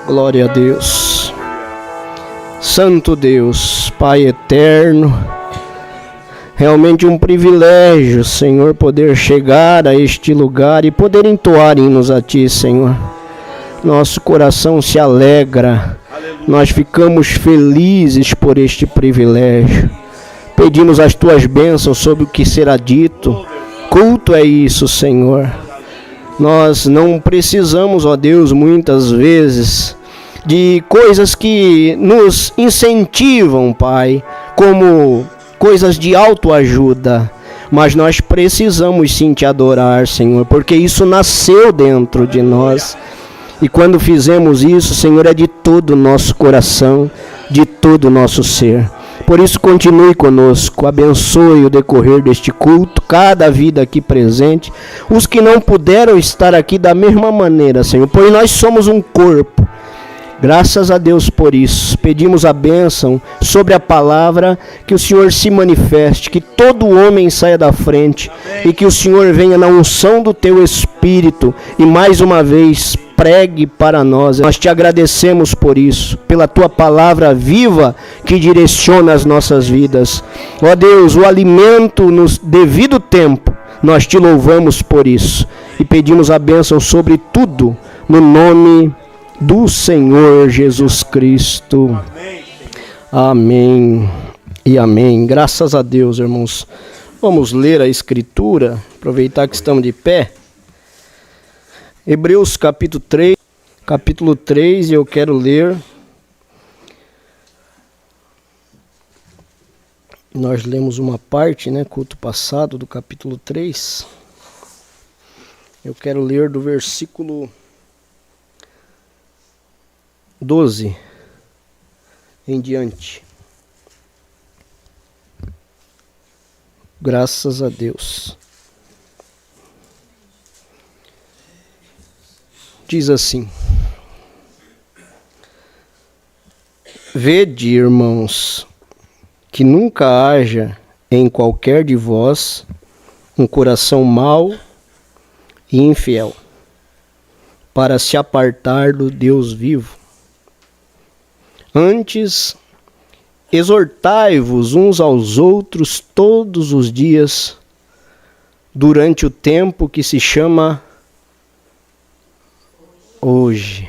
Glória a Deus. Santo Deus, Pai eterno, realmente um privilégio, Senhor, poder chegar a este lugar e poder entoar hinos a Ti, Senhor. Nosso coração se alegra, nós ficamos felizes por este privilégio. Pedimos as Tuas bênçãos sobre o que será dito. Culto é isso, Senhor. Nós não precisamos, ó Deus, muitas vezes de coisas que nos incentivam, Pai, como coisas de autoajuda, mas nós precisamos sim Te adorar, Senhor, porque isso nasceu dentro de nós. E quando fizemos isso, Senhor, é de todo o nosso coração, de todo o nosso ser. Por isso, continue conosco, abençoe o decorrer deste culto, cada vida aqui presente, os que não puderam estar aqui da mesma maneira, Senhor, pois nós somos um corpo. Graças a Deus por isso. Pedimos a bênção sobre a palavra, que o Senhor se manifeste, que todo homem saia da frente. Amém. E que o Senhor venha na unção do Teu Espírito e mais uma vez pregue para nós. Nós Te agradecemos por isso, pela Tua palavra viva que direciona as nossas vidas. Ó Deus, o alimento no devido tempo, nós Te louvamos por isso. E pedimos a bênção sobre tudo, no nome do Senhor Jesus Cristo. Amém. Amém e amém. Graças a Deus, irmãos. Vamos ler a Escritura, aproveitar que estamos de pé. Hebreus capítulo 3, e eu quero ler. Nós lemos uma parte, culto passado, do capítulo 3. Eu quero ler do versículo 12 em diante. Graças a Deus. Diz assim: Vede, irmãos, que nunca haja em qualquer de vós um coração mau e infiel, para se apartar do Deus vivo. Antes, exortai-vos uns aos outros todos os dias, durante o tempo que se chama hoje.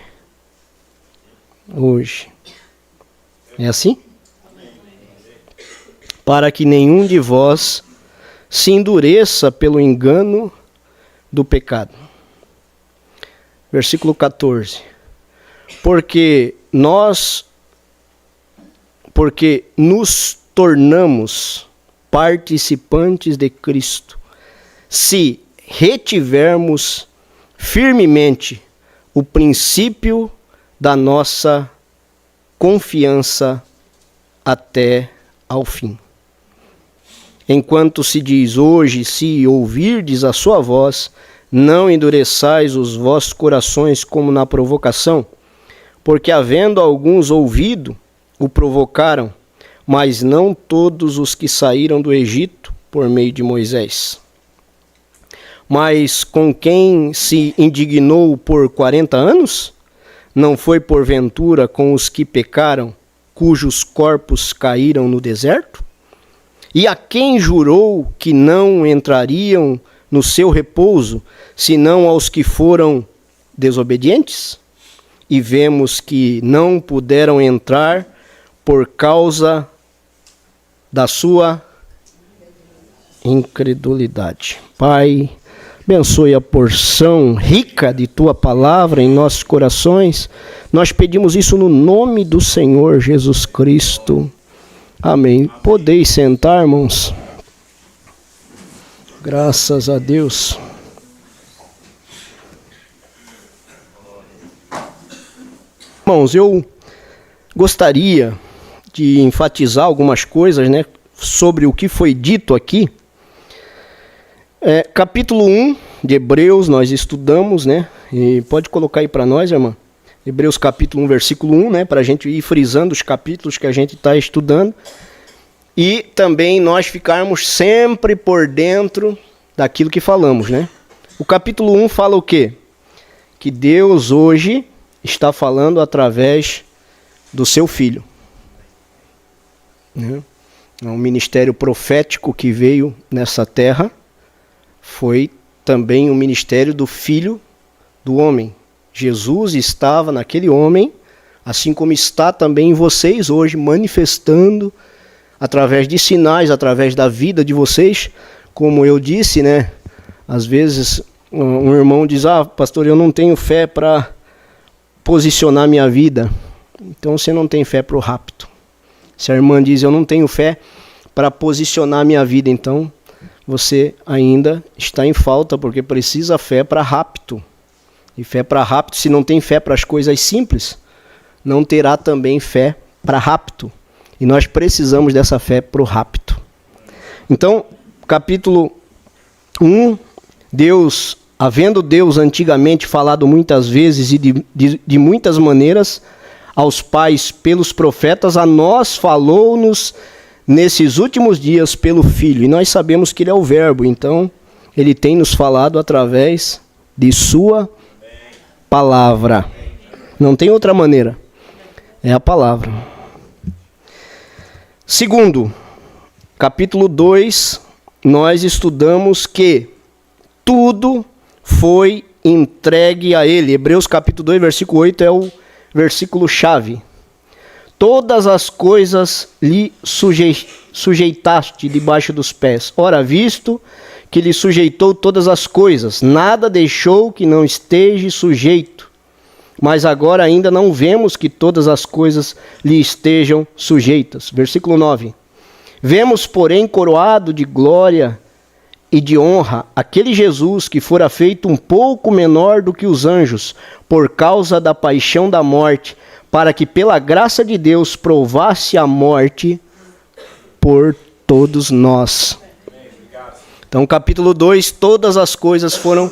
É assim? Para que nenhum de vós se endureça pelo engano do pecado. Versículo 14. Porque nos tornamos participantes de Cristo, se retivermos firmemente o princípio da nossa confiança até ao fim. Enquanto se diz hoje, se ouvirdes a sua voz, não endureçais os vossos corações como na provocação, porque havendo alguns ouvido, o provocaram, mas não todos os que saíram do Egito por meio de Moisés. Mas com quem se indignou por 40 anos? Não foi porventura com os que pecaram, cujos corpos caíram no deserto? E a quem jurou que não entrariam no seu repouso, senão aos que foram desobedientes? E vemos que não puderam entrar por causa da sua incredulidade. Pai, abençoe a porção rica de Tua palavra em nossos corações. Nós pedimos isso no nome do Senhor Jesus Cristo. Amém. Podeis sentar, irmãos. Graças a Deus. Irmãos, eu gostaria de enfatizar algumas coisas, sobre o que foi dito aqui. Capítulo 1 de Hebreus, nós estudamos, e pode colocar aí para nós, irmã. Hebreus capítulo 1, versículo 1, para a gente ir frisando os capítulos que a gente está estudando. E também nós ficarmos sempre por dentro daquilo que falamos, O capítulo 1 fala o quê? Que Deus hoje está falando através do seu Filho. Né? O ministério profético que veio nessa terra foi também o ministério do Filho do homem. Jesus estava naquele homem, assim como está também em vocês hoje, manifestando através de sinais, através da vida de vocês. Como eu disse, né? Às vezes um irmão diz, pastor, eu não tenho fé para posicionar minha vida. Então você não tem fé para o rapto. Se a irmã diz, eu não tenho fé para posicionar minha vida, então você ainda está em falta, porque precisa fé para rapto. E fé para rapto, se não tem fé para as coisas simples, não terá também fé para rapto. E nós precisamos dessa fé para o rapto. Então, capítulo 1, havendo Deus antigamente falado muitas vezes e de muitas maneiras aos pais pelos profetas, a nós falou-nos nesses últimos dias pelo Filho. E nós sabemos que Ele é o Verbo, então Ele tem nos falado através de Sua palavra. Não tem outra maneira. É a palavra. Segundo, capítulo 2, nós estudamos que tudo foi entregue a Ele. Hebreus capítulo 2, versículo 8 é o versículo chave. Todas as coisas lhe sujeitaste debaixo dos pés. Ora, visto que lhe sujeitou todas as coisas, nada deixou que não esteja sujeito. Mas agora ainda não vemos que todas as coisas lhe estejam sujeitas. Versículo 9. Vemos, porém, coroado de glória e de honra aquele Jesus que fora feito um pouco menor do que os anjos, por causa da paixão da morte, para que pela graça de Deus provasse a morte por todos nós. Então, capítulo 2, todas as coisas foram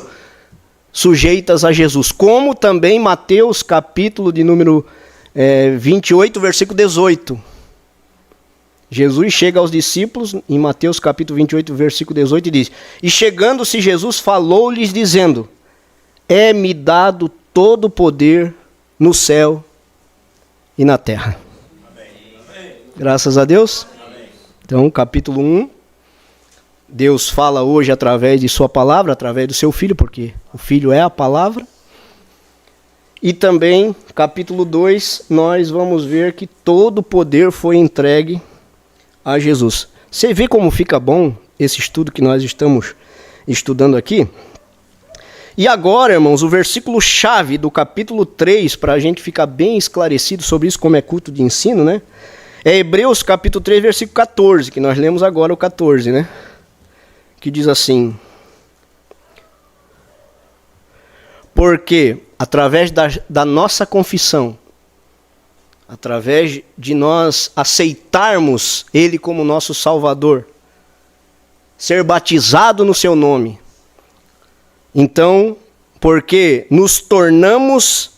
sujeitas a Jesus. Como também Mateus, capítulo de número 28, versículo 18. Jesus chega aos discípulos, em Mateus capítulo 28, versículo 18, e diz: E chegando-se Jesus, falou-lhes, dizendo: É-me dado todo o poder no céu e na terra. Amém. Graças a Deus. Amém. Então, capítulo 1, Deus fala hoje através de sua palavra, através do seu Filho, porque o Filho é a palavra. E também, capítulo 2, nós vamos ver que todo o poder foi entregue a Jesus. Você vê como fica bom esse estudo que nós estamos estudando aqui? E agora, irmãos, o versículo chave do capítulo 3, para a gente ficar bem esclarecido sobre isso, como é culto de ensino, né? É Hebreus capítulo 3, versículo 14, que nós lemos agora o 14, né? Que diz assim: Porque através da nossa confissão, através de nós aceitarmos Ele como nosso Salvador, ser batizado no seu nome, então, porque nos tornamos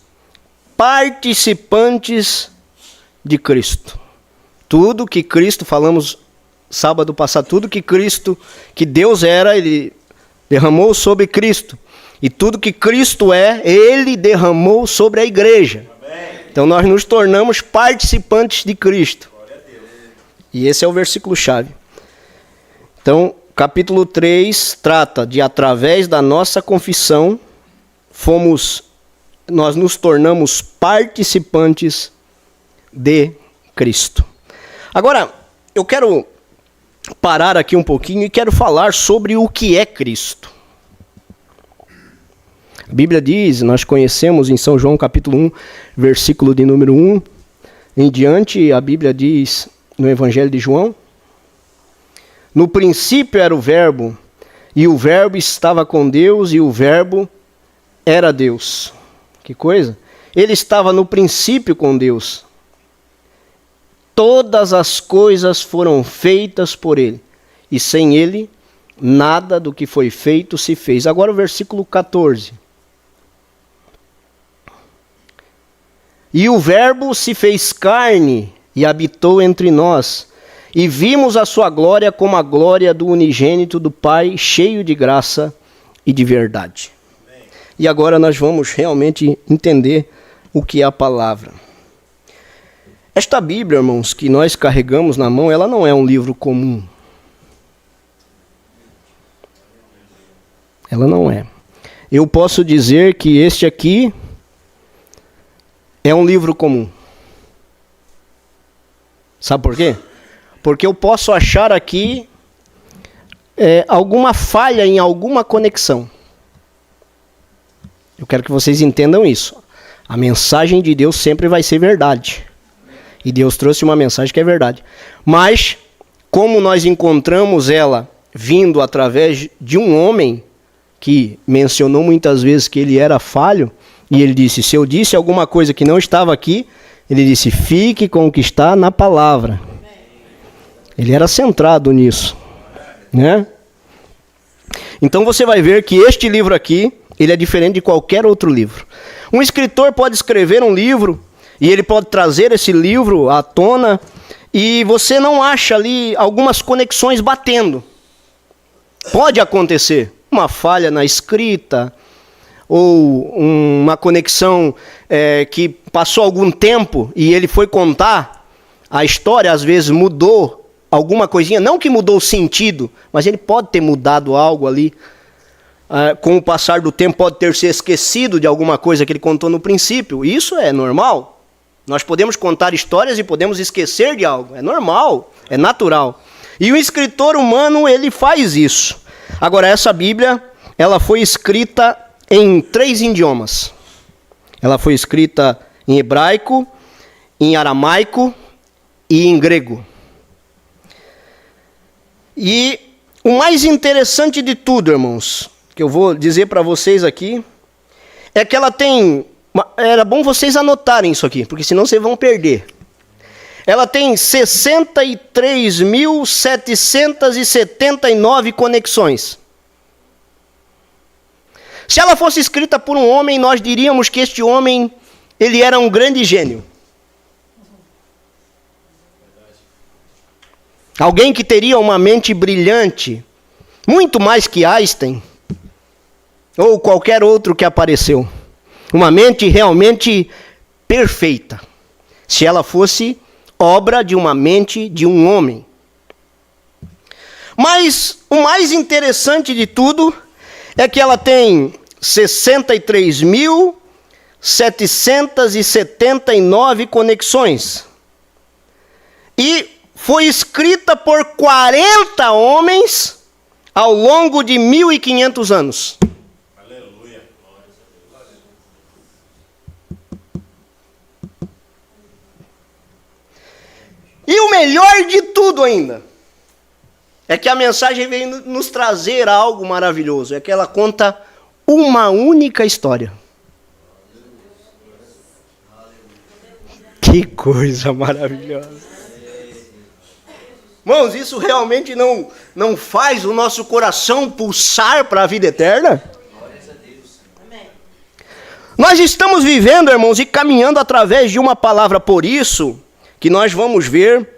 participantes de Cristo. Tudo que Cristo, falamos sábado passado, tudo que Cristo, que Deus era, Ele derramou sobre Cristo. E tudo que Cristo é, Ele derramou sobre a igreja. Então nós nos tornamos participantes de Cristo. E esse é o versículo chave. Então, capítulo 3 trata de através da nossa confissão, nós nos tornamos participantes de Cristo. Agora, eu quero parar aqui um pouquinho e quero falar sobre o que é Cristo. A Bíblia diz, nós conhecemos em São João capítulo 1, versículo de número 1 em diante, a Bíblia diz no Evangelho de João: No princípio era o Verbo, e o Verbo estava com Deus, e o Verbo era Deus. Que coisa? Ele estava no princípio com Deus. Todas as coisas foram feitas por Ele, e sem Ele, nada do que foi feito se fez. Agora o versículo 14. E o Verbo se fez carne e habitou entre nós, e vimos a sua glória como a glória do unigênito do Pai, cheio de graça e de verdade. Amém. E agora nós vamos realmente entender o que é a palavra. Esta Bíblia, irmãos, que nós carregamos na mão, ela não é um livro comum. Ela não é. Eu posso dizer que este aqui é um livro comum. Sabe por quê? Porque eu posso achar aqui alguma falha em alguma conexão. Eu quero que vocês entendam isso. A mensagem de Deus sempre vai ser verdade. E Deus trouxe uma mensagem que é verdade. Mas, como nós encontramos ela vindo através de um homem que mencionou muitas vezes que ele era falho, e ele disse, se eu disse alguma coisa que não estava aqui, ele disse, fique com o que está na palavra. Ele era centrado nisso, né? Então você vai ver que este livro aqui, ele é diferente de qualquer outro livro. Um escritor pode escrever um livro, e ele pode trazer esse livro à tona, e você não acha ali algumas conexões batendo. Pode acontecer uma falha na escrita, ou uma conexão que passou algum tempo e ele foi contar a história, às vezes mudou alguma coisinha, não que mudou o sentido, mas ele pode ter mudado algo ali. Com o passar do tempo pode ter se esquecido de alguma coisa que ele contou no princípio. Isso é normal. Nós podemos contar histórias e podemos esquecer de algo. É normal, é natural. E o escritor humano, ele faz isso. Agora, essa Bíblia, ela foi escrita em 3 idiomas. Ela foi escrita em hebraico, em aramaico e em grego. E o mais interessante de tudo, irmãos, que eu vou dizer para vocês aqui, é que ela tem... Era bom vocês anotarem isso aqui, porque senão vocês vão perder. Ela tem 63.779 conexões. Se ela fosse escrita por um homem, nós diríamos que este homem, ele era um grande gênio. Alguém que teria uma mente brilhante, muito mais que Einstein, ou qualquer outro que apareceu. Uma mente realmente perfeita, se ela fosse obra de uma mente de um homem. Mas o mais interessante de tudo é que ela tem 63.779 conexões. E foi escrita por 40 homens ao longo de 1.500 anos. Aleluia. E o melhor de tudo ainda é que a mensagem vem nos trazer algo maravilhoso. É que ela conta uma única história. Que coisa maravilhosa. Irmãos, isso realmente não faz o nosso coração pulsar para a vida eterna? Nós estamos vivendo, irmãos, e caminhando através de uma palavra, por isso que nós vamos ver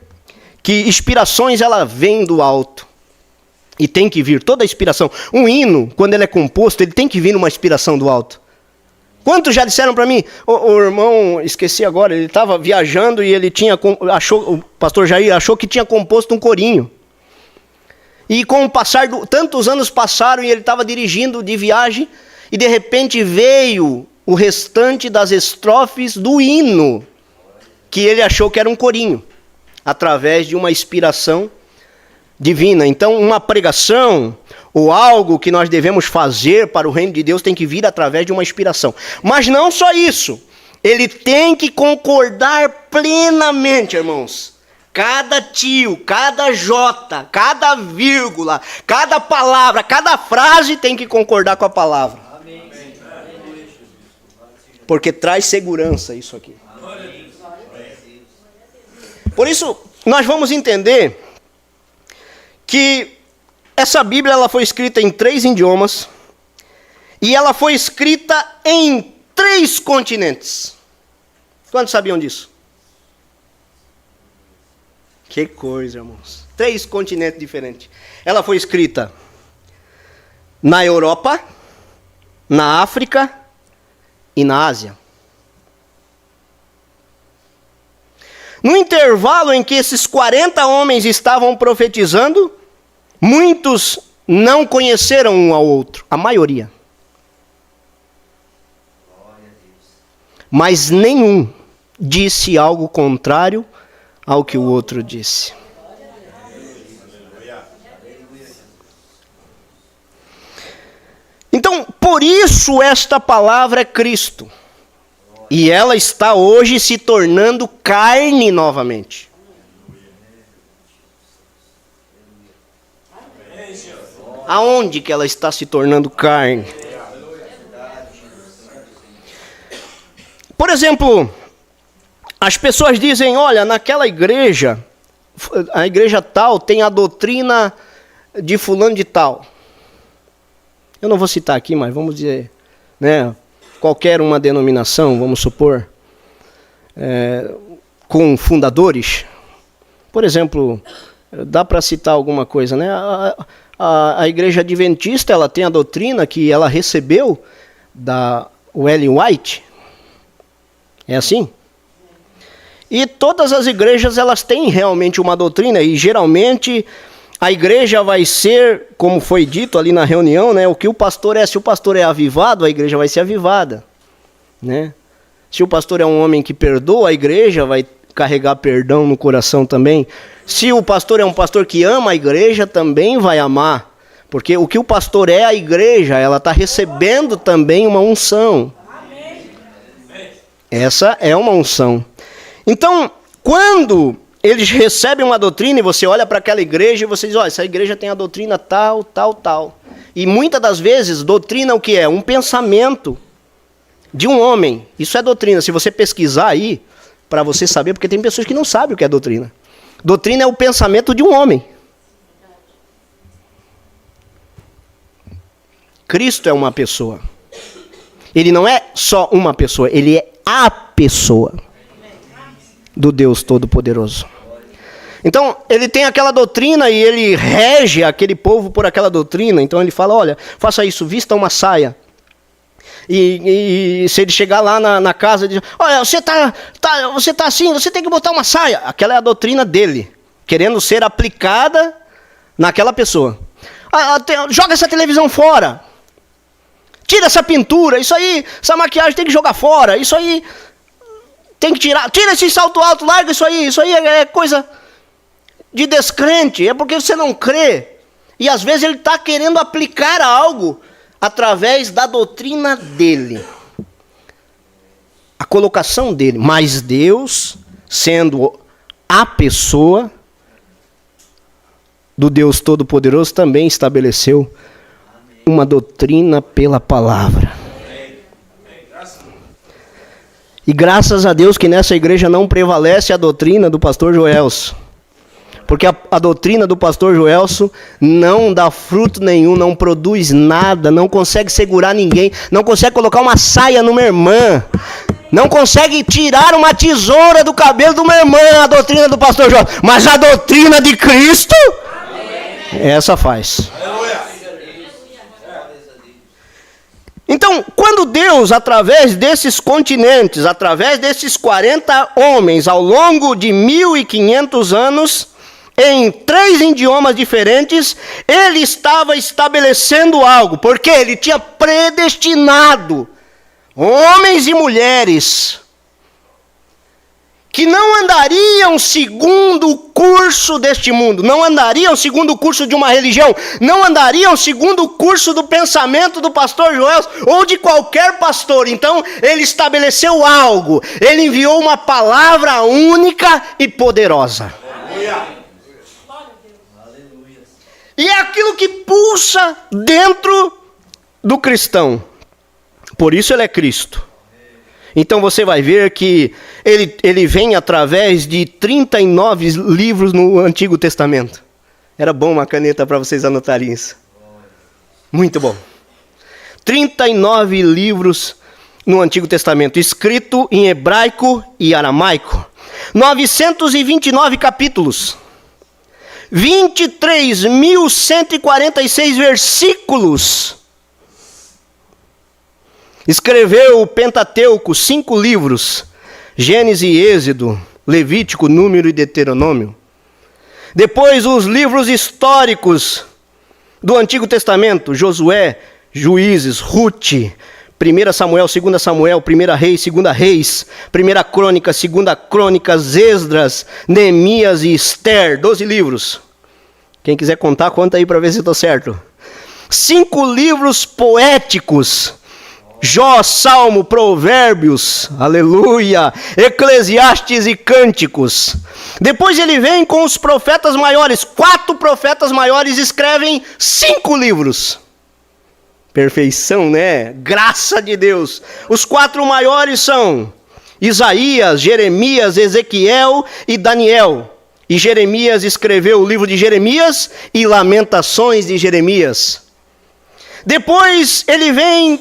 que inspirações, ela vem do alto. E tem que vir, toda inspiração. Um hino, quando ele é composto, ele tem que vir numa inspiração do alto. Quantos já disseram para mim, o irmão, esqueci agora, ele estava viajando e ele o pastor Jair achou que tinha composto um corinho. E com o passar tantos anos passaram e ele estava dirigindo de viagem e de repente veio o restante das estrofes do hino, que ele achou que era um corinho, através de uma inspiração divina. Então, uma pregação ou algo que nós devemos fazer para o reino de Deus tem que vir através de uma inspiração. Mas não só isso. Ele tem que concordar plenamente, irmãos. Cada tio, cada jota, cada vírgula, cada palavra, cada frase tem que concordar com a palavra. Amém. Porque traz segurança isso aqui. Por isso, nós vamos entender que essa Bíblia, ela foi escrita em 3 idiomas e ela foi escrita em 3 continentes. Quantos sabiam disso? Que coisa, irmãos. 3 continentes diferentes. Ela foi escrita na Europa, na África e na Ásia. No intervalo em que esses 40 homens estavam profetizando, muitos não conheceram um ao outro, a maioria. Mas nenhum disse algo contrário ao que o outro disse. Então, por isso esta palavra é Cristo. E ela está hoje se tornando carne novamente. Aonde que ela está se tornando carne? Por exemplo, as pessoas dizem, olha, naquela igreja, a igreja tal tem a doutrina de fulano de tal. Eu não vou citar aqui, mas vamos dizer, né, qualquer uma denominação, vamos supor, com fundadores. Por exemplo, dá para citar alguma coisa, né? A igreja adventista, ela tem a doutrina que ela recebeu da Ellen White. É assim? E todas as igrejas, elas têm realmente uma doutrina, e geralmente a igreja vai ser, como foi dito ali na reunião, né, o que o pastor é. Se o pastor é avivado, a igreja vai ser avivada, né? Se o pastor é um homem que perdoa, a igreja vai carregar perdão no coração também. Se o pastor é um pastor que ama a igreja, também vai amar. Porque o que o pastor é, a igreja, ela está recebendo também uma unção. Essa é uma unção. Então, quando eles recebem uma doutrina e você olha para aquela igreja e você diz, olha, essa igreja tem a doutrina tal, tal, tal. E muitas das vezes, doutrina o que é? Um pensamento de um homem. Isso é doutrina. Se você pesquisar aí, para você saber, porque tem pessoas que não sabem o que é doutrina. Doutrina é o pensamento de um homem. Cristo é uma pessoa. Ele não é só uma pessoa, ele é a pessoa do Deus Todo-Poderoso. Então, ele tem aquela doutrina e ele rege aquele povo por aquela doutrina. Então, ele fala, olha, faça isso, vista uma saia. E se ele chegar lá na casa, ele diz, olha, você tá assim, você tem que botar uma saia. Aquela é a doutrina dele, querendo ser aplicada naquela pessoa. Joga essa televisão fora. Tira essa pintura, isso aí, essa maquiagem tem que jogar fora, isso aí tem que tirar. Tira esse salto alto, larga isso aí é coisa de descrente, é porque você não crê. E às vezes ele está querendo aplicar algo através da doutrina dele. A colocação dele. Mas Deus, sendo a pessoa do Deus Todo-Poderoso, também estabeleceu uma doutrina pela palavra. E graças a Deus que nessa igreja não prevalece a doutrina do pastor Joelso. Porque a doutrina do pastor Joelso não dá fruto nenhum, não produz nada, não consegue segurar ninguém, não consegue colocar uma saia numa irmã, não consegue tirar uma tesoura do cabelo de uma irmã, a doutrina do pastor Joelso. Mas a doutrina de Cristo, essa faz. Então, quando Deus, através desses continentes, através desses 40 homens, ao longo de 1500 anos, em 3 idiomas diferentes, ele estava estabelecendo algo, porque ele tinha predestinado homens e mulheres que não andariam segundo o curso deste mundo, não andariam segundo o curso de uma religião, não andariam segundo o curso do pensamento do pastor Joel ou de qualquer pastor. Então, ele estabeleceu algo, ele enviou uma palavra única e poderosa. E é aquilo que pulsa dentro do cristão. Por isso ele é Cristo. Então você vai ver que ele vem através de 39 livros no Antigo Testamento. Era bom uma caneta para vocês anotarem isso. Muito bom. 39 livros no Antigo Testamento, escrito em hebraico e aramaico. 929 capítulos. 23.146 versículos. Escreveu o Pentateuco, 5 livros, Gênesis e Êxodo, Levítico, Número e Deuteronômio. Depois os livros históricos do Antigo Testamento, Josué, Juízes, Ruth, 1 Samuel, 2 Samuel, 1 Reis, 2 Reis, 1 Crônica, 2 Crônicas, Esdras, Neemias e Esther, 12 livros. Quem quiser contar, conta aí para ver se estou certo. 5 livros poéticos, Jó, Salmo, Provérbios, aleluia, Eclesiastes e Cânticos. Depois ele vem com os profetas maiores, 4 profetas maiores escrevem 5 livros. Perfeição, né? Graça de Deus. Os 4 maiores são Isaías, Jeremias, Ezequiel e Daniel. E Jeremias escreveu o livro de Jeremias e Lamentações de Jeremias. Depois ele vem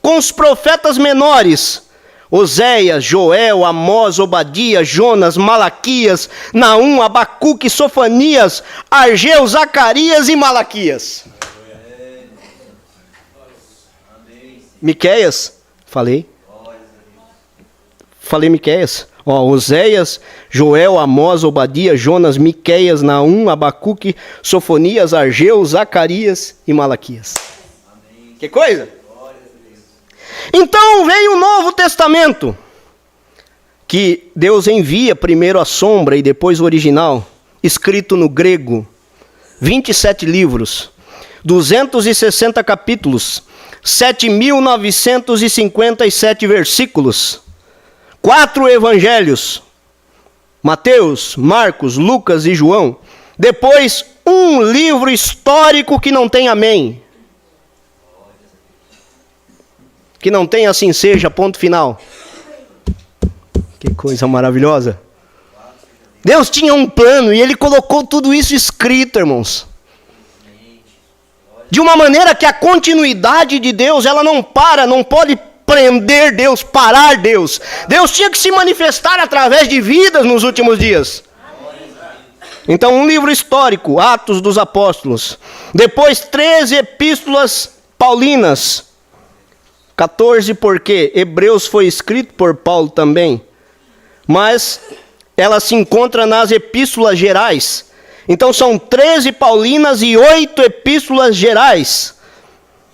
com os profetas menores, Oséias, Joel, Amós, Obadias, Jonas, Malaquias, Naum, Abacuque, Sofanias, Ageu, Zacarias e Malaquias. Miqueias, falei Miqueias. Oséias, Joel, Amós, Obadias, Jonas, Miqueias, Naum, Abacuque, Sofonias, Ageu, Zacarias e Malaquias. Amém. Que coisa? Então veio o Novo Testamento, que Deus envia primeiro a sombra e depois o original, escrito no grego, 27 livros, 260 capítulos, 7.957 versículos, 4 evangelhos, Mateus, Marcos, Lucas e João. Depois, um livro histórico que não tem amém. Que não tem assim seja, ponto final. Que coisa maravilhosa. Deus tinha um plano e Ele colocou tudo isso escrito, irmãos. De uma maneira que a continuidade de Deus, ela não para, não pode prender Deus, parar Deus. Deus tinha que se manifestar através de vidas nos últimos dias. Então, um livro histórico, Atos dos Apóstolos. Depois, 13 epístolas paulinas. 14 porque Hebreus foi escrito por Paulo também. Mas ela se encontra nas epístolas gerais. Então são 13 paulinas e 8 epístolas gerais.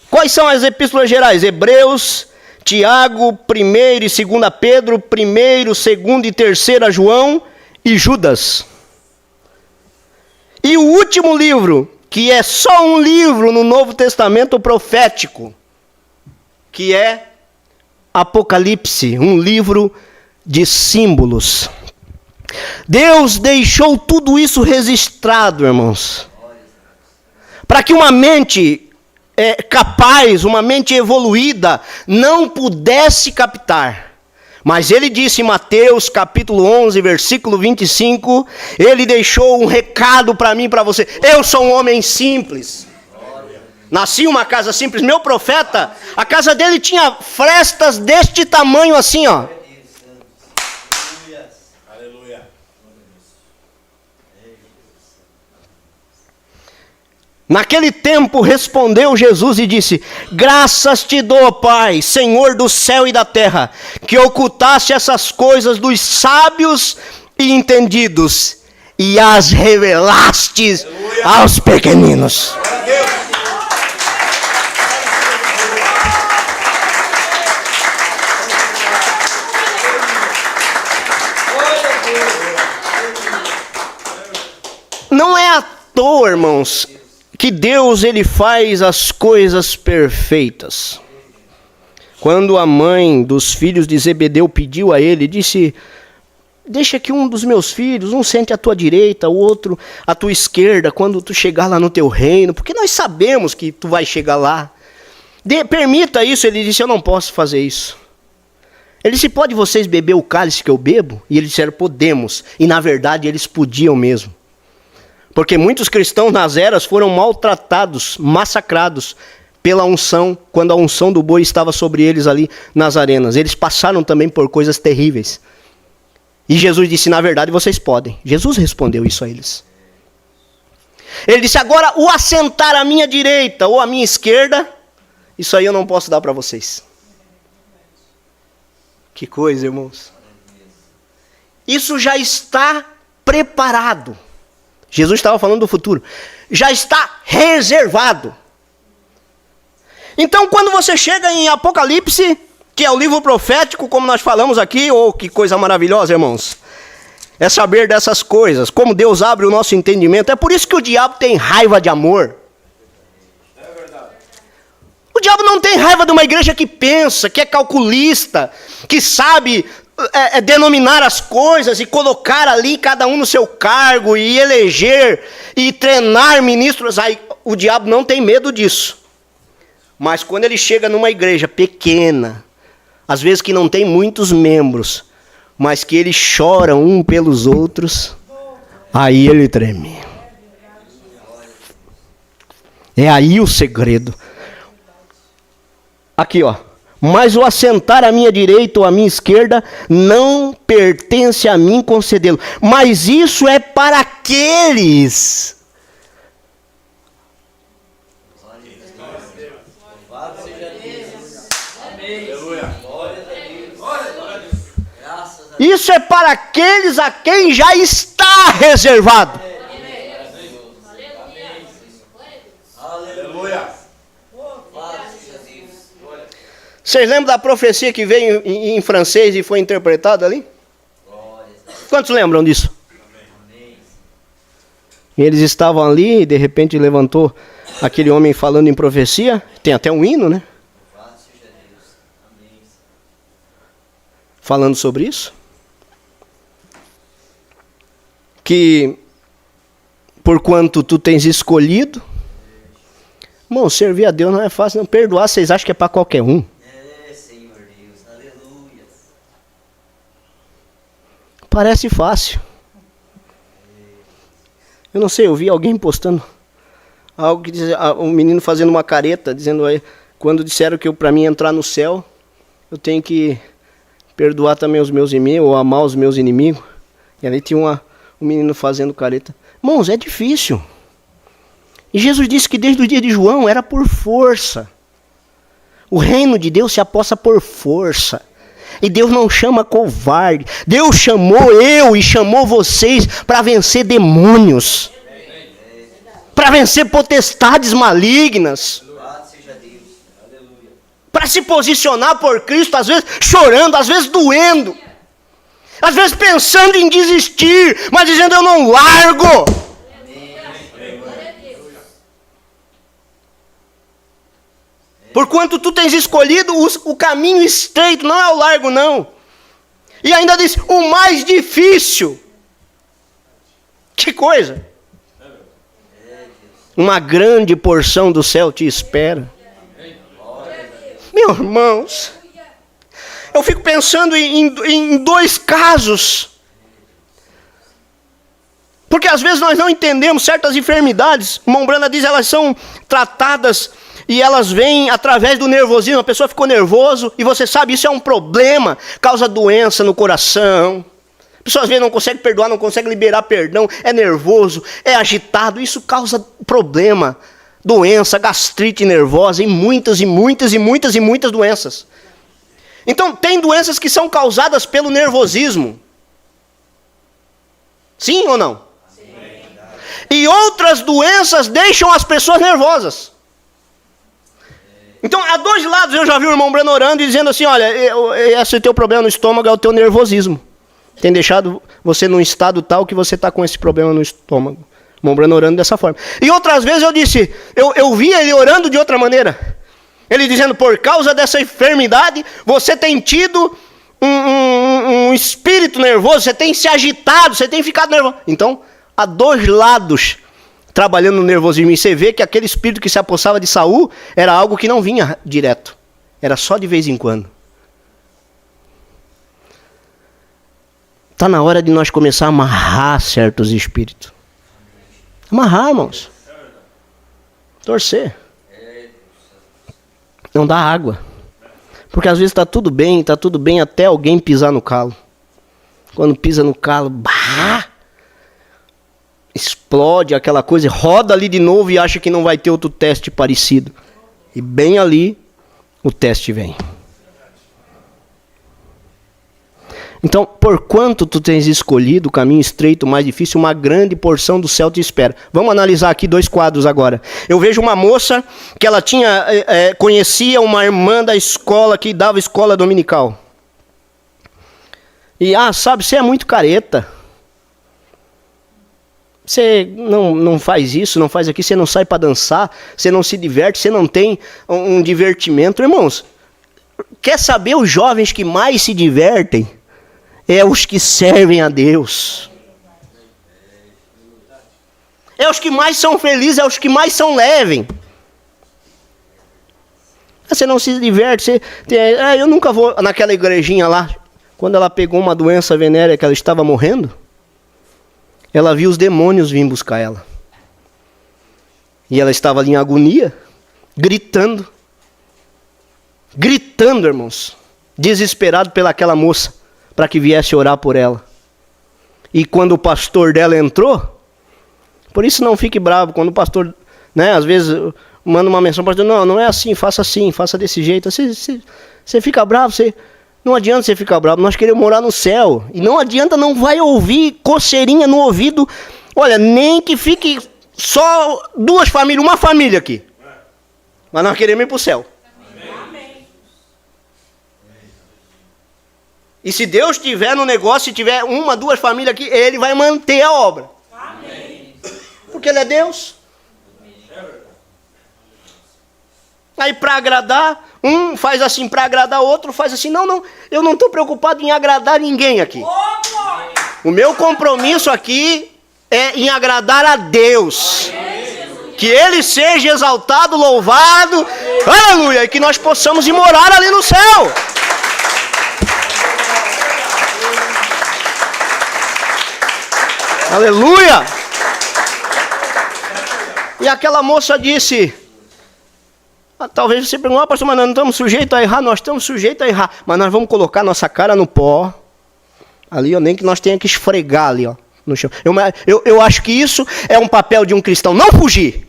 Quais são as epístolas gerais? Hebreus, Tiago, 1º e 2 Pedro, 1º, 2º e 3 João e Judas. E o último livro, que é só um livro no Novo Testamento profético, que é Apocalipse, um livro de símbolos. Deus deixou tudo isso registrado, irmãos, para que uma mente capaz, uma mente evoluída, não pudesse captar. Mas ele disse em Mateus capítulo 11, versículo 25, ele deixou um recado para mim e para você. Eu sou um homem simples. Nasci em uma casa simples. Meu profeta, a casa dele tinha frestas deste tamanho assim, ó. Naquele tempo respondeu Jesus e disse: graças te dou, Pai, Senhor do céu e da terra, que ocultaste essas coisas dos sábios e entendidos e as revelaste aos pequeninos. Não é à toa, irmãos, que Deus ele faz as coisas perfeitas. Quando a mãe dos filhos de Zebedeu pediu a ele, disse: deixa que um dos meus filhos, um sente à tua direita, o outro à tua esquerda, quando tu chegar lá no teu reino, porque nós sabemos que tu vai chegar lá. Permita isso. Ele disse: eu não posso fazer isso. Ele disse: pode vocês beber o cálice que eu bebo? E eles disseram: podemos. E na verdade eles podiam mesmo. Porque muitos cristãos nas eras foram maltratados, massacrados pela unção, quando a unção do boi estava sobre eles ali nas arenas. Eles passaram também por coisas terríveis. E Jesus disse: na verdade vocês podem. Jesus respondeu isso a eles. Ele disse: agora o assentar à minha direita ou à minha esquerda, isso aí eu não posso dar para vocês. Que coisa, irmãos. isso já está preparado. Jesus estava falando do futuro. Já está reservado. Então, quando você chega em Apocalipse, que é o livro profético, como nós falamos aqui, que coisa maravilhosa, irmãos. É saber dessas coisas, como Deus abre o nosso entendimento. É por isso que o diabo tem raiva de amor. É verdade. O diabo não tem raiva de uma igreja que pensa, que é calculista, que sabe denominar as coisas e colocar ali cada um no seu cargo e eleger e treinar ministros. Aí, o diabo não tem medo disso. Mas quando ele chega numa igreja pequena, às vezes que não tem muitos membros, mas que eles choram um pelos outros, aí ele treme. É aí o segredo. Aqui, ó. Mas o assentar à minha direita ou à minha esquerda não pertence a mim concedê-lo. Mas isso é para aqueles. Isso é para aqueles a quem já está reservado. Vocês lembram da profecia que veio em francês e foi interpretada ali? Quantos lembram disso? Eles estavam ali e de repente levantou aquele homem falando em profecia. Tem até um hino, né? Falando sobre isso. Que porquanto tu tens escolhido. Irmão, servir a Deus não é fácil. Não perdoar, vocês acham que é para qualquer um. Senhor Deus, aleluia. Parece fácil. Eu não sei, eu vi alguém postando algo que diz, um menino fazendo uma careta, dizendo aí, quando disseram que para mim entrar no céu, eu tenho que perdoar também os meus inimigos, ou amar os meus inimigos. E ali tinha um menino fazendo careta. Irmãos, é difícil. E Jesus disse que desde o dia de João era por força. O reino de Deus se aposta por força. E Deus não chama covarde. Deus chamou eu e chamou vocês para vencer demônios. Para vencer potestades malignas. Para se posicionar por Cristo, às vezes chorando, às vezes doendo. Às vezes pensando em desistir, mas dizendo eu não largo. Porquanto tu tens escolhido o caminho estreito, não é o largo não. E ainda diz, o mais difícil. Que coisa. Uma grande porção do céu te espera. Meus irmãos, eu fico pensando em dois casos. Porque às vezes nós não entendemos certas enfermidades. O Mombrana diz, elas são tratadas e elas vêm através do nervosismo. A pessoa ficou nervoso e você sabe, isso é um problema. Causa doença no coração. A pessoa às vezes não consegue perdoar, não consegue liberar perdão. É nervoso, é agitado. Isso causa problema. Doença, gastrite nervosa e muitas doenças. Então tem doenças que são causadas pelo nervosismo. Sim ou não? Sim. E outras doenças deixam as pessoas nervosas. Então, há dois lados. Eu já vi o irmão Breno orando e dizendo assim, olha, esse teu problema no estômago é o teu nervosismo. Tem deixado você num estado tal que você está com esse problema no estômago. O irmão Breno orando dessa forma. E outras vezes eu disse, eu vi ele orando de outra maneira. Ele dizendo, por causa dessa enfermidade, você tem tido um espírito nervoso, você tem se agitado, você tem ficado nervoso. Então, há dois lados trabalhando no nervosismo. E você vê que aquele espírito que se apossava de Saul era algo que não vinha direto. Era só de vez em quando. Está na hora de nós começar a amarrar certos espíritos. Amarrar, irmãos. Torcer. Não dá água. Porque às vezes está tudo bem até alguém pisar no calo. Quando pisa no calo, explode aquela coisa, roda ali de novo e acha que não vai ter outro teste parecido. E bem ali, o teste vem. Então, porquanto tu tens escolhido o caminho estreito, mais difícil, uma grande porção do céu te espera. Vamos analisar aqui 2 quadros agora. Eu vejo uma moça que ela conhecia uma irmã da escola que dava escola dominical. E, sabe, você é muito careta. Você não faz isso, não faz aquilo, você não sai para dançar, você não se diverte, você não tem um divertimento. Irmãos, quer saber os jovens que mais se divertem? É os que servem a Deus. É os que mais são felizes, é os que mais são leves. Você não se diverte. Eu nunca vou naquela igrejinha lá. Quando ela pegou uma doença venérea que ela estava morrendo, ela viu os demônios vir buscar ela. E ela estava ali em agonia, gritando. Gritando, irmãos. Desesperado pelaquela moça, para que viesse orar por ela. E quando o pastor dela entrou, por isso não fique bravo, quando o pastor, às vezes manda uma mensagem, pastor, não é assim, faça desse jeito. Você fica bravo, não adianta você ficar bravo, nós queremos morar no céu. E não adianta, não vai ouvir coceirinha no ouvido. Olha, nem que fique só 2 famílias, uma família aqui. Mas nós queremos ir para o céu. E se Deus estiver no negócio, se tiver 1, 2 famílias aqui, Ele vai manter a obra. Amém. Porque Ele é Deus. Aí para agradar, um faz assim, para agradar outro faz assim. Não, eu não estou preocupado em agradar ninguém aqui. O meu compromisso aqui é em agradar a Deus. Que Ele seja exaltado, louvado, aleluia, e que nós possamos ir morar ali no céu. Aleluia! E aquela moça disse, talvez você pergunte, pastor, mas nós não estamos sujeitos a errar, nós estamos sujeitos a errar, mas nós vamos colocar nossa cara no pó, ali, nem que nós tenhamos que esfregar ali, no chão. Eu acho que isso é um papel de um cristão, não fugir.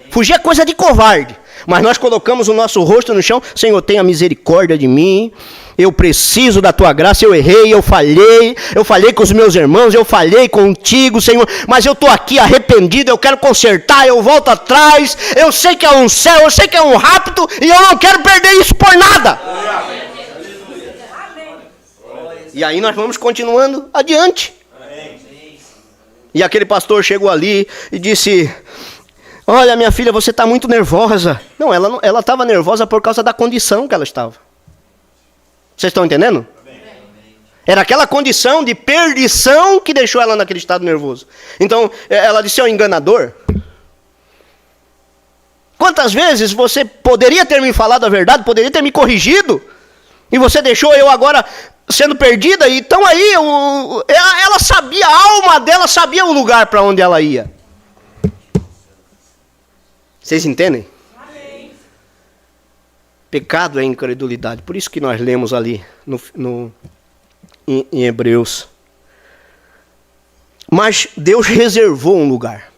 Fugir é coisa de covarde. Mas nós colocamos o nosso rosto no chão. Senhor, tenha misericórdia de mim. Eu preciso da tua graça. Eu errei, eu falhei com os meus irmãos, eu falhei contigo, Senhor. Mas eu estou aqui arrependido, eu quero consertar, eu volto atrás. Eu sei que é um céu, eu sei que é um rapto, e eu não quero perder isso por nada. E aí nós vamos continuando adiante. E aquele pastor chegou ali e disse, olha, minha filha, você está muito nervosa. Não, ela estava nervosa por causa da condição que ela estava. Vocês estão entendendo? Era aquela condição de perdição que deixou ela naquele estado nervoso. Então, ela disse, é um enganador. Quantas vezes você poderia ter me falado a verdade, poderia ter me corrigido, e você deixou eu agora sendo perdida? Então aí, ela sabia, a alma dela sabia o lugar para onde ela ia. Vocês entendem? Amém. Pecado é incredulidade. Por isso que nós lemos ali em Hebreus. Mas Deus reservou um lugar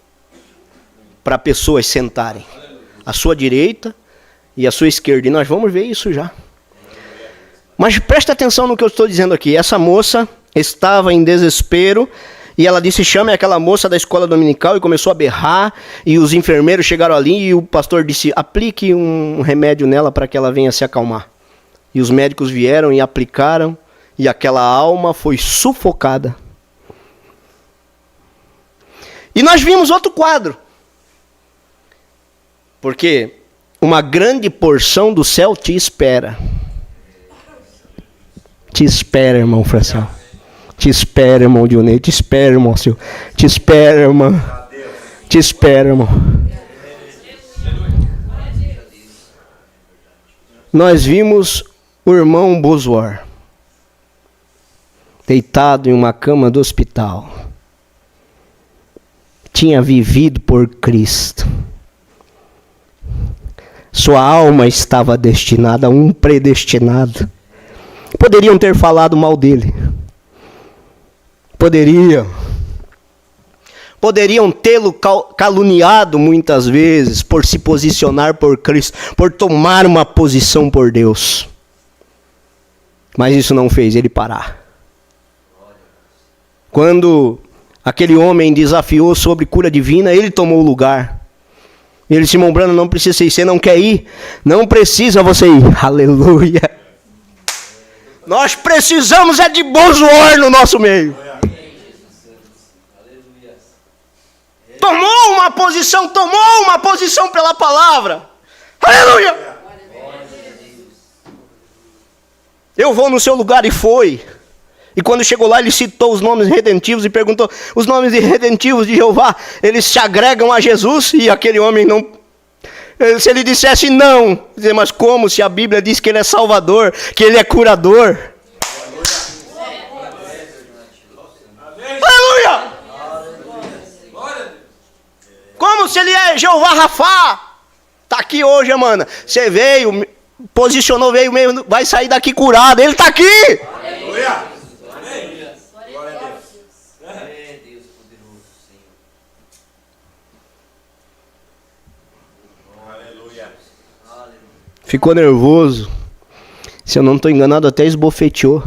para pessoas sentarem. À sua direita e à sua esquerda. E nós vamos ver isso já. Mas presta atenção no que eu estou dizendo aqui. Essa moça estava em desespero. E ela disse, chame aquela moça da escola dominical, e começou a berrar, e os enfermeiros chegaram ali, e o pastor disse, aplique um remédio nela para que ela venha se acalmar. E os médicos vieram e aplicaram, e aquela alma foi sufocada. E nós vimos outro quadro. Porque uma grande porção do céu te espera. Te espera, irmão Franciel. Te espera, irmão Dionei. Te espera, irmão Silvio. Te espera, irmão. Te espera, irmão. Nós vimos o irmão Bozoar deitado em uma cama do hospital. Tinha vivido por Cristo. Sua alma estava destinada a um predestinado. Poderiam ter falado mal dele. Poderiam tê-lo caluniado muitas vezes por se posicionar por Cristo, por tomar uma posição por Deus. Mas isso não fez ele parar. Quando aquele homem desafiou sobre cura divina, ele tomou o lugar. Ele disse: Irmão Branham, não precisa ir, você não quer ir? Não precisa você ir. Aleluia. Nós precisamos é de Bozoar no nosso meio. Tomou uma posição pela palavra. Aleluia. Eu vou no seu lugar, e foi. E quando chegou lá, ele citou os nomes redentivos e perguntou: os nomes redentivos de Jeová, eles se agregam a Jesus? E aquele homem não... Se ele dissesse não, mas como, se a Bíblia diz que ele é salvador, que ele é curador? Aleluia! Como se ele é Jeová Rafá? Está aqui hoje, mano. Você veio, posicionou, veio mesmo, vai sair daqui curado. Ele está aqui! Aleluia! Ficou nervoso. Se eu não estou enganado, até esbofeteou.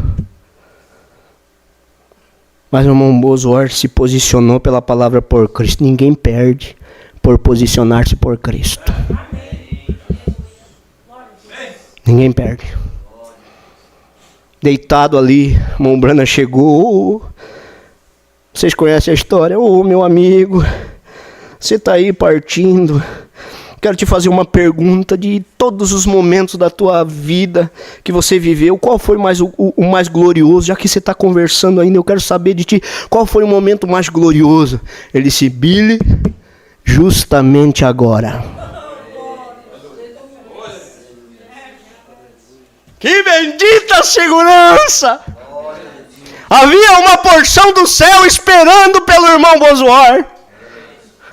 Mas o irmão Bozoar se posicionou pela palavra por Cristo. Ninguém perde por posicionar-se por Cristo. Ninguém perde. Deitado ali, irmão Branham chegou. Vocês conhecem a história? Ô, meu amigo, você está aí partindo. Quero te fazer uma pergunta. De todos os momentos da tua vida que você viveu, qual foi o mais glorioso? Já que você está conversando ainda, eu quero saber de ti, qual foi o momento mais glorioso? Ele disse: Billy, justamente agora. Que bendita segurança! Havia uma porção do céu esperando pelo irmão Bozoar.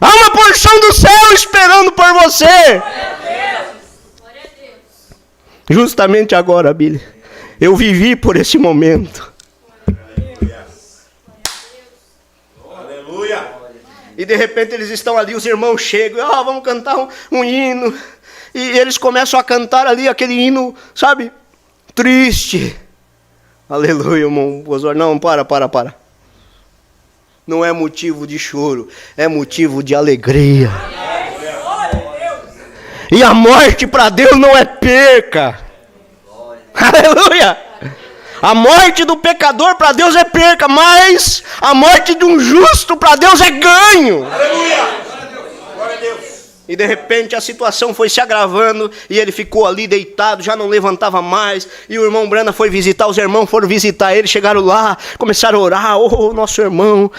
Há uma porção do céu esperando por você. Justamente agora, Billy. Eu vivi por esse momento. Aleluia. E de repente eles estão ali, os irmãos chegam. Vamos cantar um hino. E eles começam a cantar ali aquele hino, sabe? Triste. Aleluia, irmão Bozoar. Não, para. Não é motivo de choro, é motivo de alegria. E a morte para Deus não é perca. Aleluia! A morte do pecador para Deus é perca, mas a morte de um justo para Deus é ganho. Aleluia! Glória a Deus. E de repente a situação foi se agravando e ele ficou ali deitado, já não levantava mais. E o irmão Branham foi visitar, os irmãos foram visitar ele, chegaram lá, começaram a orar. Nosso irmão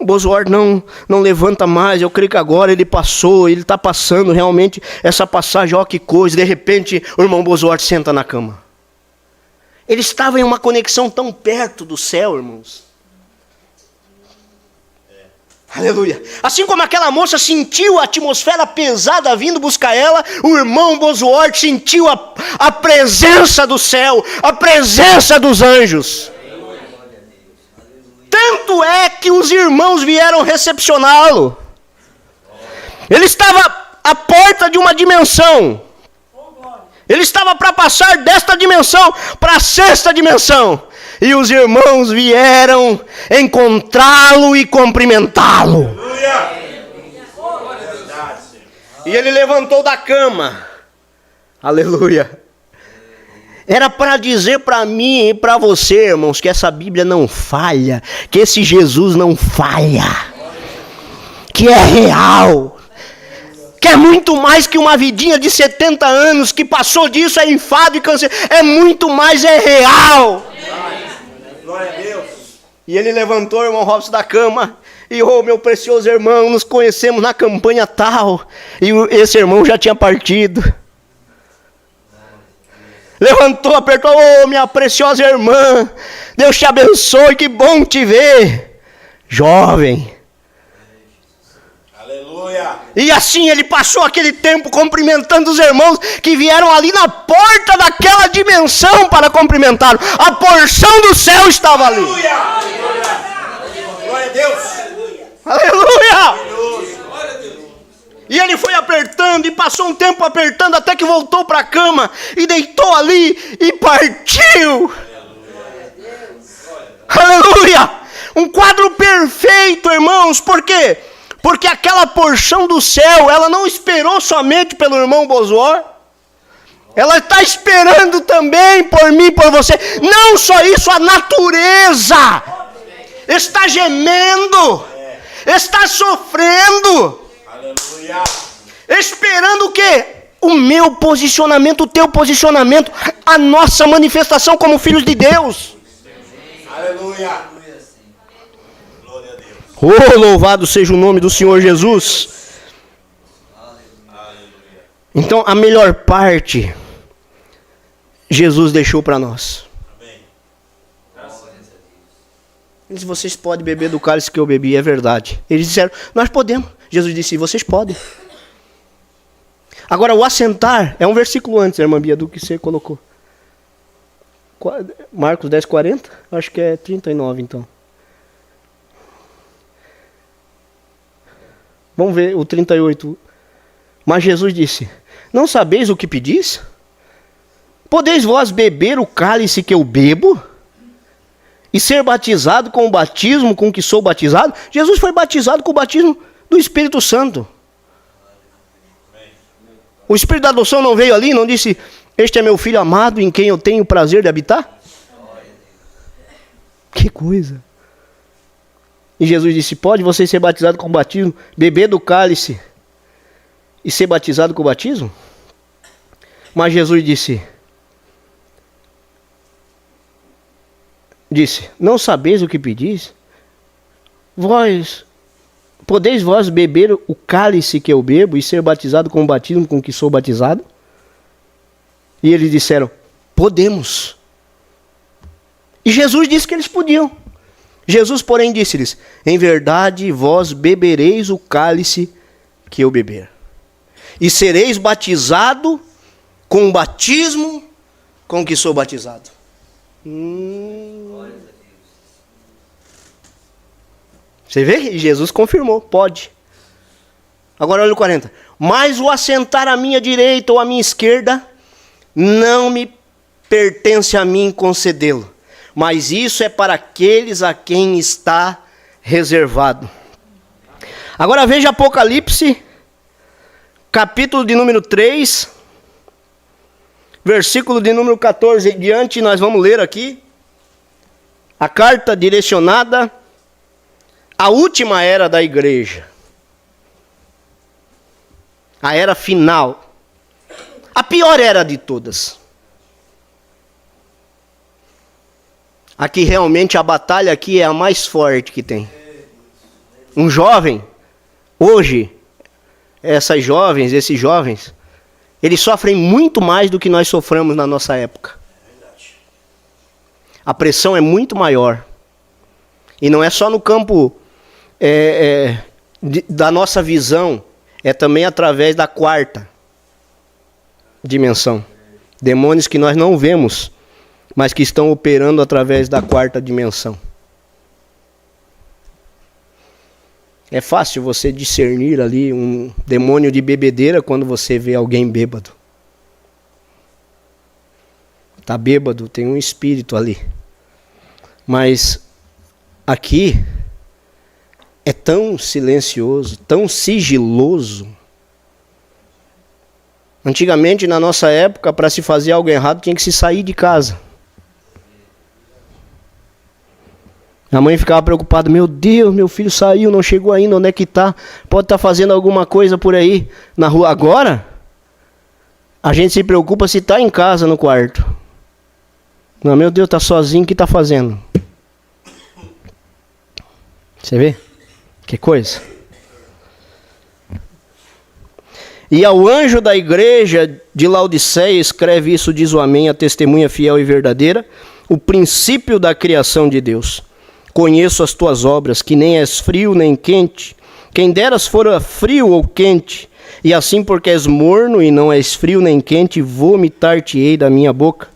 Bozoar não levanta mais, eu creio que agora ele passou, ele está passando realmente essa passagem, que coisa. De repente o irmão Bozoar senta na cama. Ele estava em uma conexão tão perto do céu, irmãos. Aleluia. Assim como aquela moça sentiu a atmosfera pesada vindo buscar ela, o irmão Bozoar sentiu a presença do céu, a presença dos anjos. Tanto é que os irmãos vieram recepcioná-lo. Ele estava à porta de uma dimensão. Ele estava para passar desta dimensão para a sexta dimensão. E os irmãos vieram encontrá-lo e cumprimentá-lo. E ele levantou da cama. Aleluia. Era para dizer para mim e para você, irmãos, que essa Bíblia não falha, que esse Jesus não falha, que é real, que é muito mais que uma vidinha de 70 anos, que passou disso, é enfado e câncer, é muito mais, é real. Glória a Deus. E ele levantou o irmão Robson da cama, e meu precioso irmão, nos conhecemos na campanha tal, e esse irmão já tinha partido. Levantou, apertou: minha preciosa irmã, Deus te abençoe, que bom te ver, jovem. Aleluia. E assim ele passou aquele tempo cumprimentando os irmãos que vieram ali na porta daquela dimensão para cumprimentá-lo. A porção do céu estava ali. Aleluia. Glória a Deus. Aleluia. E ele foi apertando e passou um tempo apertando até que voltou para a cama e deitou ali e partiu. Aleluia! Um quadro perfeito, irmãos. Por quê? Porque aquela porção do céu, ela não esperou somente pelo irmão Bozuor. Ela está esperando também por mim, por você. Não só isso, a natureza está gemendo, está sofrendo. Aleluia. Esperando o quê? O meu posicionamento, o teu posicionamento, a nossa manifestação como filhos de Deus. Aleluia. Glória a Deus. Oh, louvado seja o nome do Senhor Jesus. Então, a melhor parte, Jesus deixou para nós. Amém. Ele disse, vocês podem beber do cálice que eu bebi, é verdade. Eles disseram, nós podemos. Jesus disse, vocês podem. Agora, o assentar, é um versículo antes, irmã Bia, do que você colocou. Marcos 10, 40? Acho que é 39, então. Vamos ver o 38. Mas Jesus disse, não sabeis o que pedis? Podeis vós beber o cálice que eu bebo? E ser batizado com o batismo com que sou batizado? Jesus foi batizado com o batismo do Espírito Santo. O Espírito da adoção não veio ali, não disse, este é meu filho amado em quem eu tenho o prazer de habitar? Que coisa. E Jesus disse, pode você ser batizado com o batismo, beber do cálice e ser batizado com o batismo? Mas Jesus disse, não sabeis o que pedis? Podeis vós beber o cálice que eu bebo e ser batizado com o batismo com que sou batizado? E eles disseram, podemos. E Jesus disse que eles podiam. Jesus, porém, disse-lhes, em verdade vós bebereis o cálice que eu beber. E sereis batizado com o batismo com que sou batizado. Você vê que Jesus confirmou, pode. Agora olha o 40. Mas o assentar à minha direita ou à minha esquerda, não me pertence a mim concedê-lo. Mas isso é para aqueles a quem está reservado. Agora veja Apocalipse, capítulo de número 3, versículo de número 14 em diante, nós vamos ler aqui. A carta direcionada à última era da igreja. A era final. A pior era de todas. Aqui realmente a batalha aqui é a mais forte que tem. Um jovem, hoje, esses jovens, eles sofrem muito mais do que nós sofremos na nossa época. A pressão é muito maior. E não é só no campo da nossa visão, é também através da quarta dimensão. Demônios que nós não vemos, mas que estão operando através da quarta dimensão. É fácil você discernir ali um demônio de bebedeira quando você vê alguém bêbado. Está bêbado, tem um espírito ali. Mas aqui é tão silencioso, tão sigiloso. Antigamente, na nossa época, para se fazer algo errado, tinha que se sair de casa. A mãe ficava preocupada, meu Deus, meu filho saiu, não chegou ainda, onde é que está? Pode estar fazendo alguma coisa por aí na rua. Agora, a gente se preocupa se está em casa, no quarto. Não, meu Deus, está sozinho, o que está fazendo? Você vê? Que coisa. E ao anjo da igreja de Laodiceia escreve isso, diz o Amém, a testemunha fiel e verdadeira, o princípio da criação de Deus. Conheço as tuas obras, que nem és frio nem quente. Quem deras fora frio ou quente, e assim porque és morno e não és frio nem quente, vomitar-te-ei da minha boca.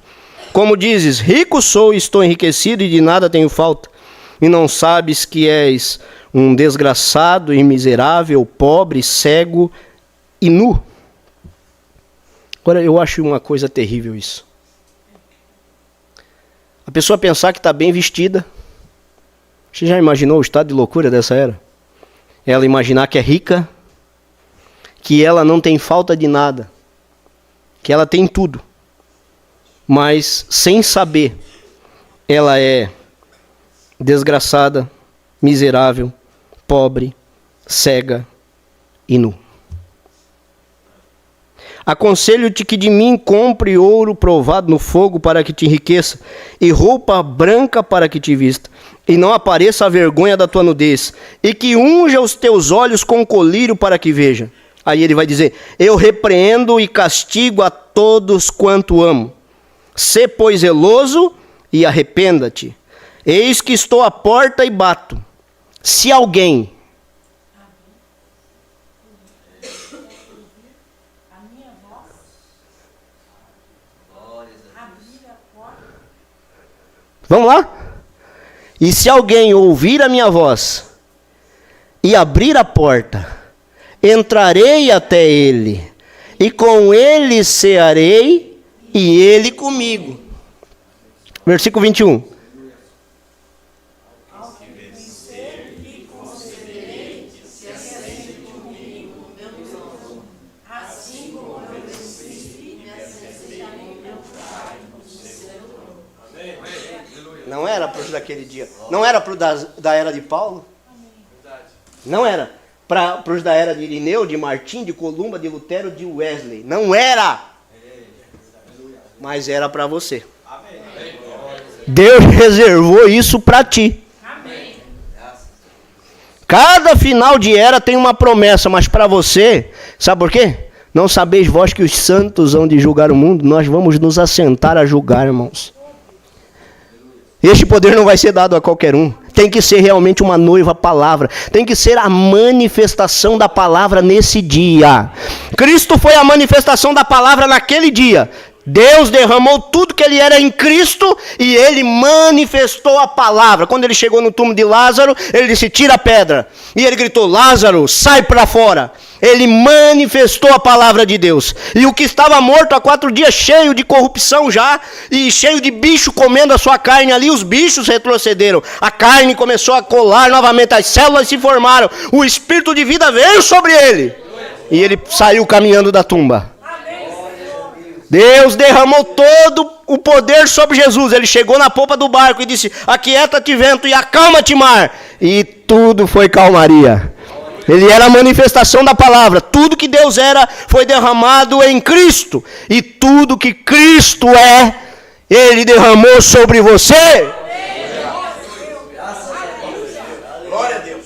Como dizes, rico sou e estou enriquecido e de nada tenho falta, e não sabes que és um desgraçado e miserável, pobre, cego e nu. Agora, eu acho uma coisa terrível isso. A pessoa pensar que está bem vestida, Você já imaginou o estado de loucura dessa era? Ela imaginar que é rica, que ela não tem falta de nada, que ela tem tudo, mas sem saber, ela é desgraçada, miserável, pobre, cega e nu. Aconselho-te que de mim compre ouro provado no fogo para que te enriqueça, e roupa branca para que te vista, e não apareça a vergonha da tua nudez, e que unja os teus olhos com colírio para que veja. Aí ele vai dizer, eu repreendo e castigo a todos quanto amo. Sê, pois, zeloso e arrependa-te. Eis que estou à porta e bato. Se alguém... Vamos lá? E se alguém ouvir a minha voz e abrir a porta, entrarei até ele, e com ele cearei, e ele comigo. Versículo 21. Não era para os daquele dia. Não era para os da era de Paulo. Não era. Para os da era de Irineu, de Martim, de Columba, de Lutero, de Wesley. Não era. Mas era para você. Deus reservou isso para ti. Cada final de era tem uma promessa, mas para você, sabe por quê? Não sabeis vós que os santos hão de julgar o mundo? Nós vamos nos assentar a julgar, irmãos. Este poder não vai ser dado a qualquer um. Tem que ser realmente uma noiva palavra. Tem que ser a manifestação da palavra nesse dia. Cristo foi a manifestação da palavra naquele dia. Deus derramou tudo que ele era em Cristo e ele manifestou a palavra. Quando ele chegou no túmulo de Lázaro, ele disse, tira a pedra. E ele gritou, Lázaro, sai para fora. Ele manifestou a palavra de Deus. E o que estava morto há 4 dias, cheio de corrupção já, e cheio de bicho comendo a sua carne ali, os bichos retrocederam. A carne começou a colar novamente, as células se formaram. O espírito de vida veio sobre ele. E ele saiu caminhando da tumba. Deus derramou todo o poder sobre Jesus. Ele chegou na popa do barco e disse, aquieta-te vento e acalma-te mar. E tudo foi calmaria. Ele era a manifestação da palavra. Tudo que Deus era foi derramado em Cristo. E tudo que Cristo é, Ele derramou sobre você. Glória a Deus.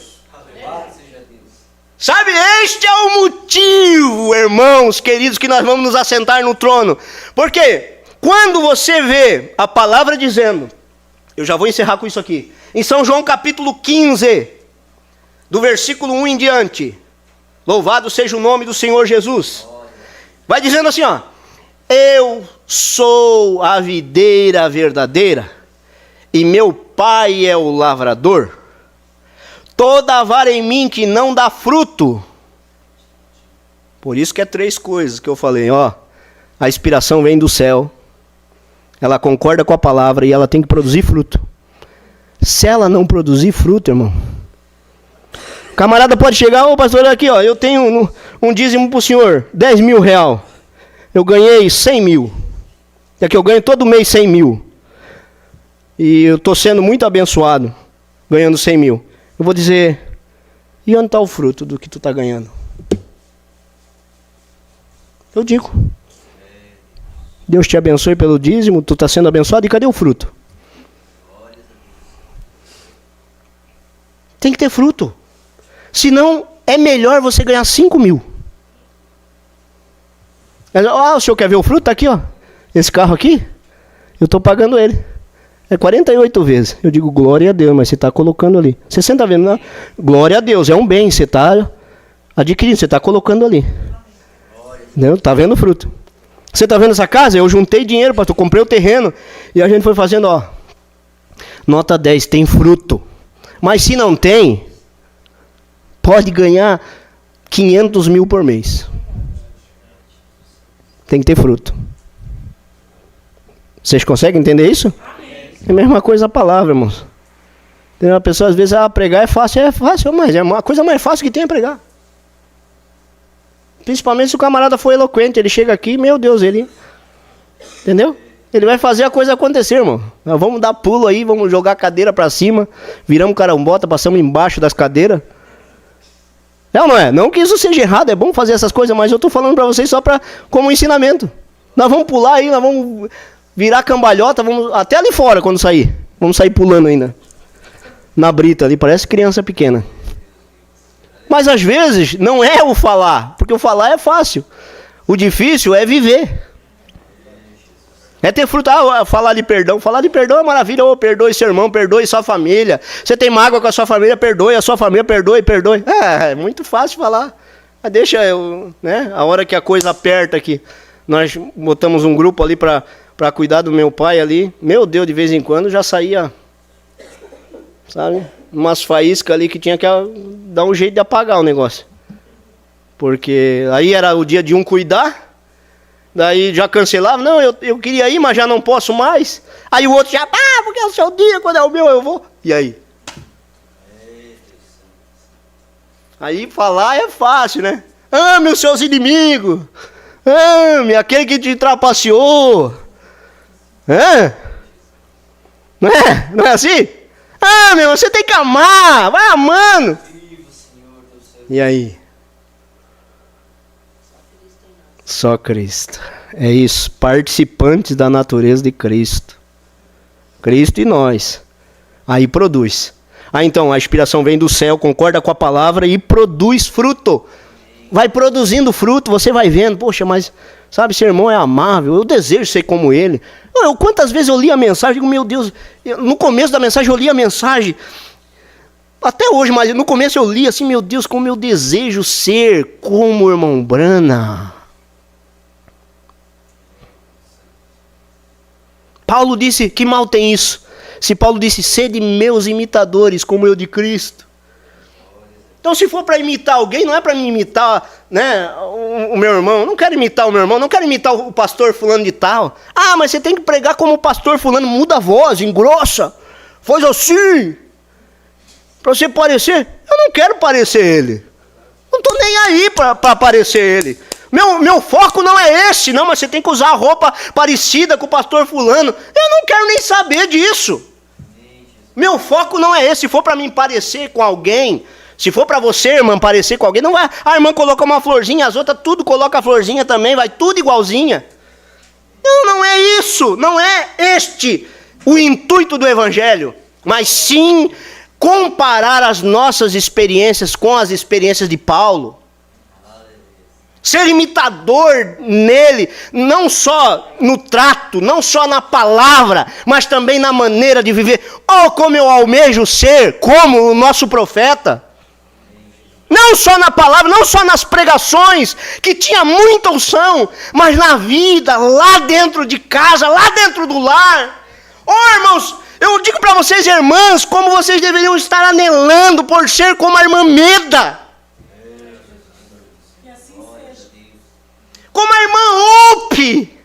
Sabe, este é o motivo, irmãos queridos, que nós vamos nos assentar no trono. Porque quando você vê a palavra dizendo, eu já vou encerrar com isso aqui, em São João capítulo 15, do versículo 1 em diante, louvado seja o nome do Senhor Jesus, vai dizendo assim, ó, eu sou a videira verdadeira, e meu pai é o lavrador. Toda vara em mim que não dá fruto. Por isso que é 3 coisas que eu falei, ó. A inspiração vem do céu. Ela concorda com a palavra e ela tem que produzir fruto. Se ela não produzir fruto, irmão, o camarada pode chegar, ô pastor, aqui ó, eu tenho um dízimo pro senhor, 10 mil real. Eu ganhei 100 mil. É que eu ganho todo mês 100 mil. E eu estou sendo muito abençoado, ganhando 100 mil. Eu vou dizer, e onde está o fruto do que tu está ganhando? Eu digo, Deus te abençoe pelo dízimo, tu está sendo abençoado, e cadê o fruto? Tem que ter fruto. Senão, é melhor você ganhar 5 mil. O senhor quer ver o fruto? Está aqui, ó. Esse carro aqui, eu estou pagando ele. É 48 vezes. Eu digo, glória a Deus, mas você está colocando ali. Você está vendo, não? Glória a Deus, é um bem, você está adquirindo, você está colocando ali. Está vendo o fruto. Você está vendo essa casa? Eu juntei dinheiro, pastor, comprei o terreno. E a gente foi fazendo, ó. Nota 10, tem fruto. Mas se não tem, pode ganhar 500 mil por mês. Tem que ter fruto. Vocês conseguem entender isso? É a mesma coisa a palavra, irmãos. A pessoa às vezes, pregar é fácil, mas é uma coisa mais fácil que tem é pregar. Principalmente se o camarada for eloquente, ele chega aqui, meu Deus, ele... Entendeu? Ele vai fazer a coisa acontecer, irmão. Nós vamos dar pulo aí, vamos jogar a cadeira pra cima, viramos carambota, passamos embaixo das cadeiras. É ou não é? Não que isso seja errado, é bom fazer essas coisas, mas eu tô falando pra vocês só como ensinamento. Nós vamos pular aí, nós vamos virar cambalhota, vamos até ali fora quando sair. Vamos sair pulando ainda. Na brita ali, parece criança pequena. Mas às vezes não é o falar, porque o falar é fácil. O difícil é viver. É ter fruto. Falar de perdão. Falar de perdão é maravilha. Perdoe seu irmão, perdoe sua família. Você tem mágoa com a sua família, perdoe a sua família, perdoe. É muito fácil falar. Mas deixa eu, né? A hora que a coisa aperta aqui. Nós botamos um grupo ali para cuidar do meu pai ali. Meu Deus, de vez em quando já saía, sabe? Umas faíscas ali que tinha que dar um jeito de apagar o negócio. Porque aí era o dia de um cuidar. Daí já cancelava, não, eu queria ir, mas já não posso mais. Aí o outro já, porque é o seu dia, quando é o meu eu vou. E aí? Aí falar é fácil, né? Ame os seus inimigos. Ame aquele que te trapaceou. Não é? Não é assim? Ame, você tem que amar, vai amando. E aí? Só Cristo. É isso. Participantes da natureza de Cristo. Cristo e nós. Aí produz. Então, a inspiração vem do céu, concorda com a palavra e produz fruto. Vai produzindo fruto, você vai vendo. Poxa, mas, sabe, esse irmão é amável. Eu desejo ser como ele. Quantas vezes eu li a mensagem, digo, meu Deus, no começo da mensagem eu li a mensagem. Até hoje, mas no começo eu li assim, meu Deus, como eu desejo ser como o irmão Brana. Paulo disse, que mal tem isso? Se Paulo disse, sede meus imitadores, como eu de Cristo. Então se for para imitar alguém, não é para me imitar, né, o meu irmão. Eu não quero imitar o meu irmão, não quero imitar o pastor fulano de tal. Mas você tem que pregar como o pastor fulano, muda a voz, engrossa. Faz assim. Para você parecer, eu não quero parecer ele. Não estou nem aí para parecer ele. Meu foco não é esse, não, mas você tem que usar a roupa parecida com o pastor fulano. Eu não quero nem saber disso. Meu foco não é esse. Se for para mim parecer com alguém, se for para você, irmã, parecer com alguém, não vai. A irmã coloca uma florzinha, as outras tudo coloca a florzinha também, vai tudo igualzinha. Não é isso, não é este o intuito do evangelho, mas sim comparar as nossas experiências com as experiências de Paulo. Ser imitador nele, não só no trato, não só na palavra, mas também na maneira de viver. Como eu almejo ser como o nosso profeta. Não só na palavra, não só nas pregações, que tinha muita unção, mas na vida, lá dentro de casa, lá dentro do lar. Irmãos, eu digo para vocês, irmãs, como vocês deveriam estar anelando por ser como a irmã Meda. Como a irmã Ope.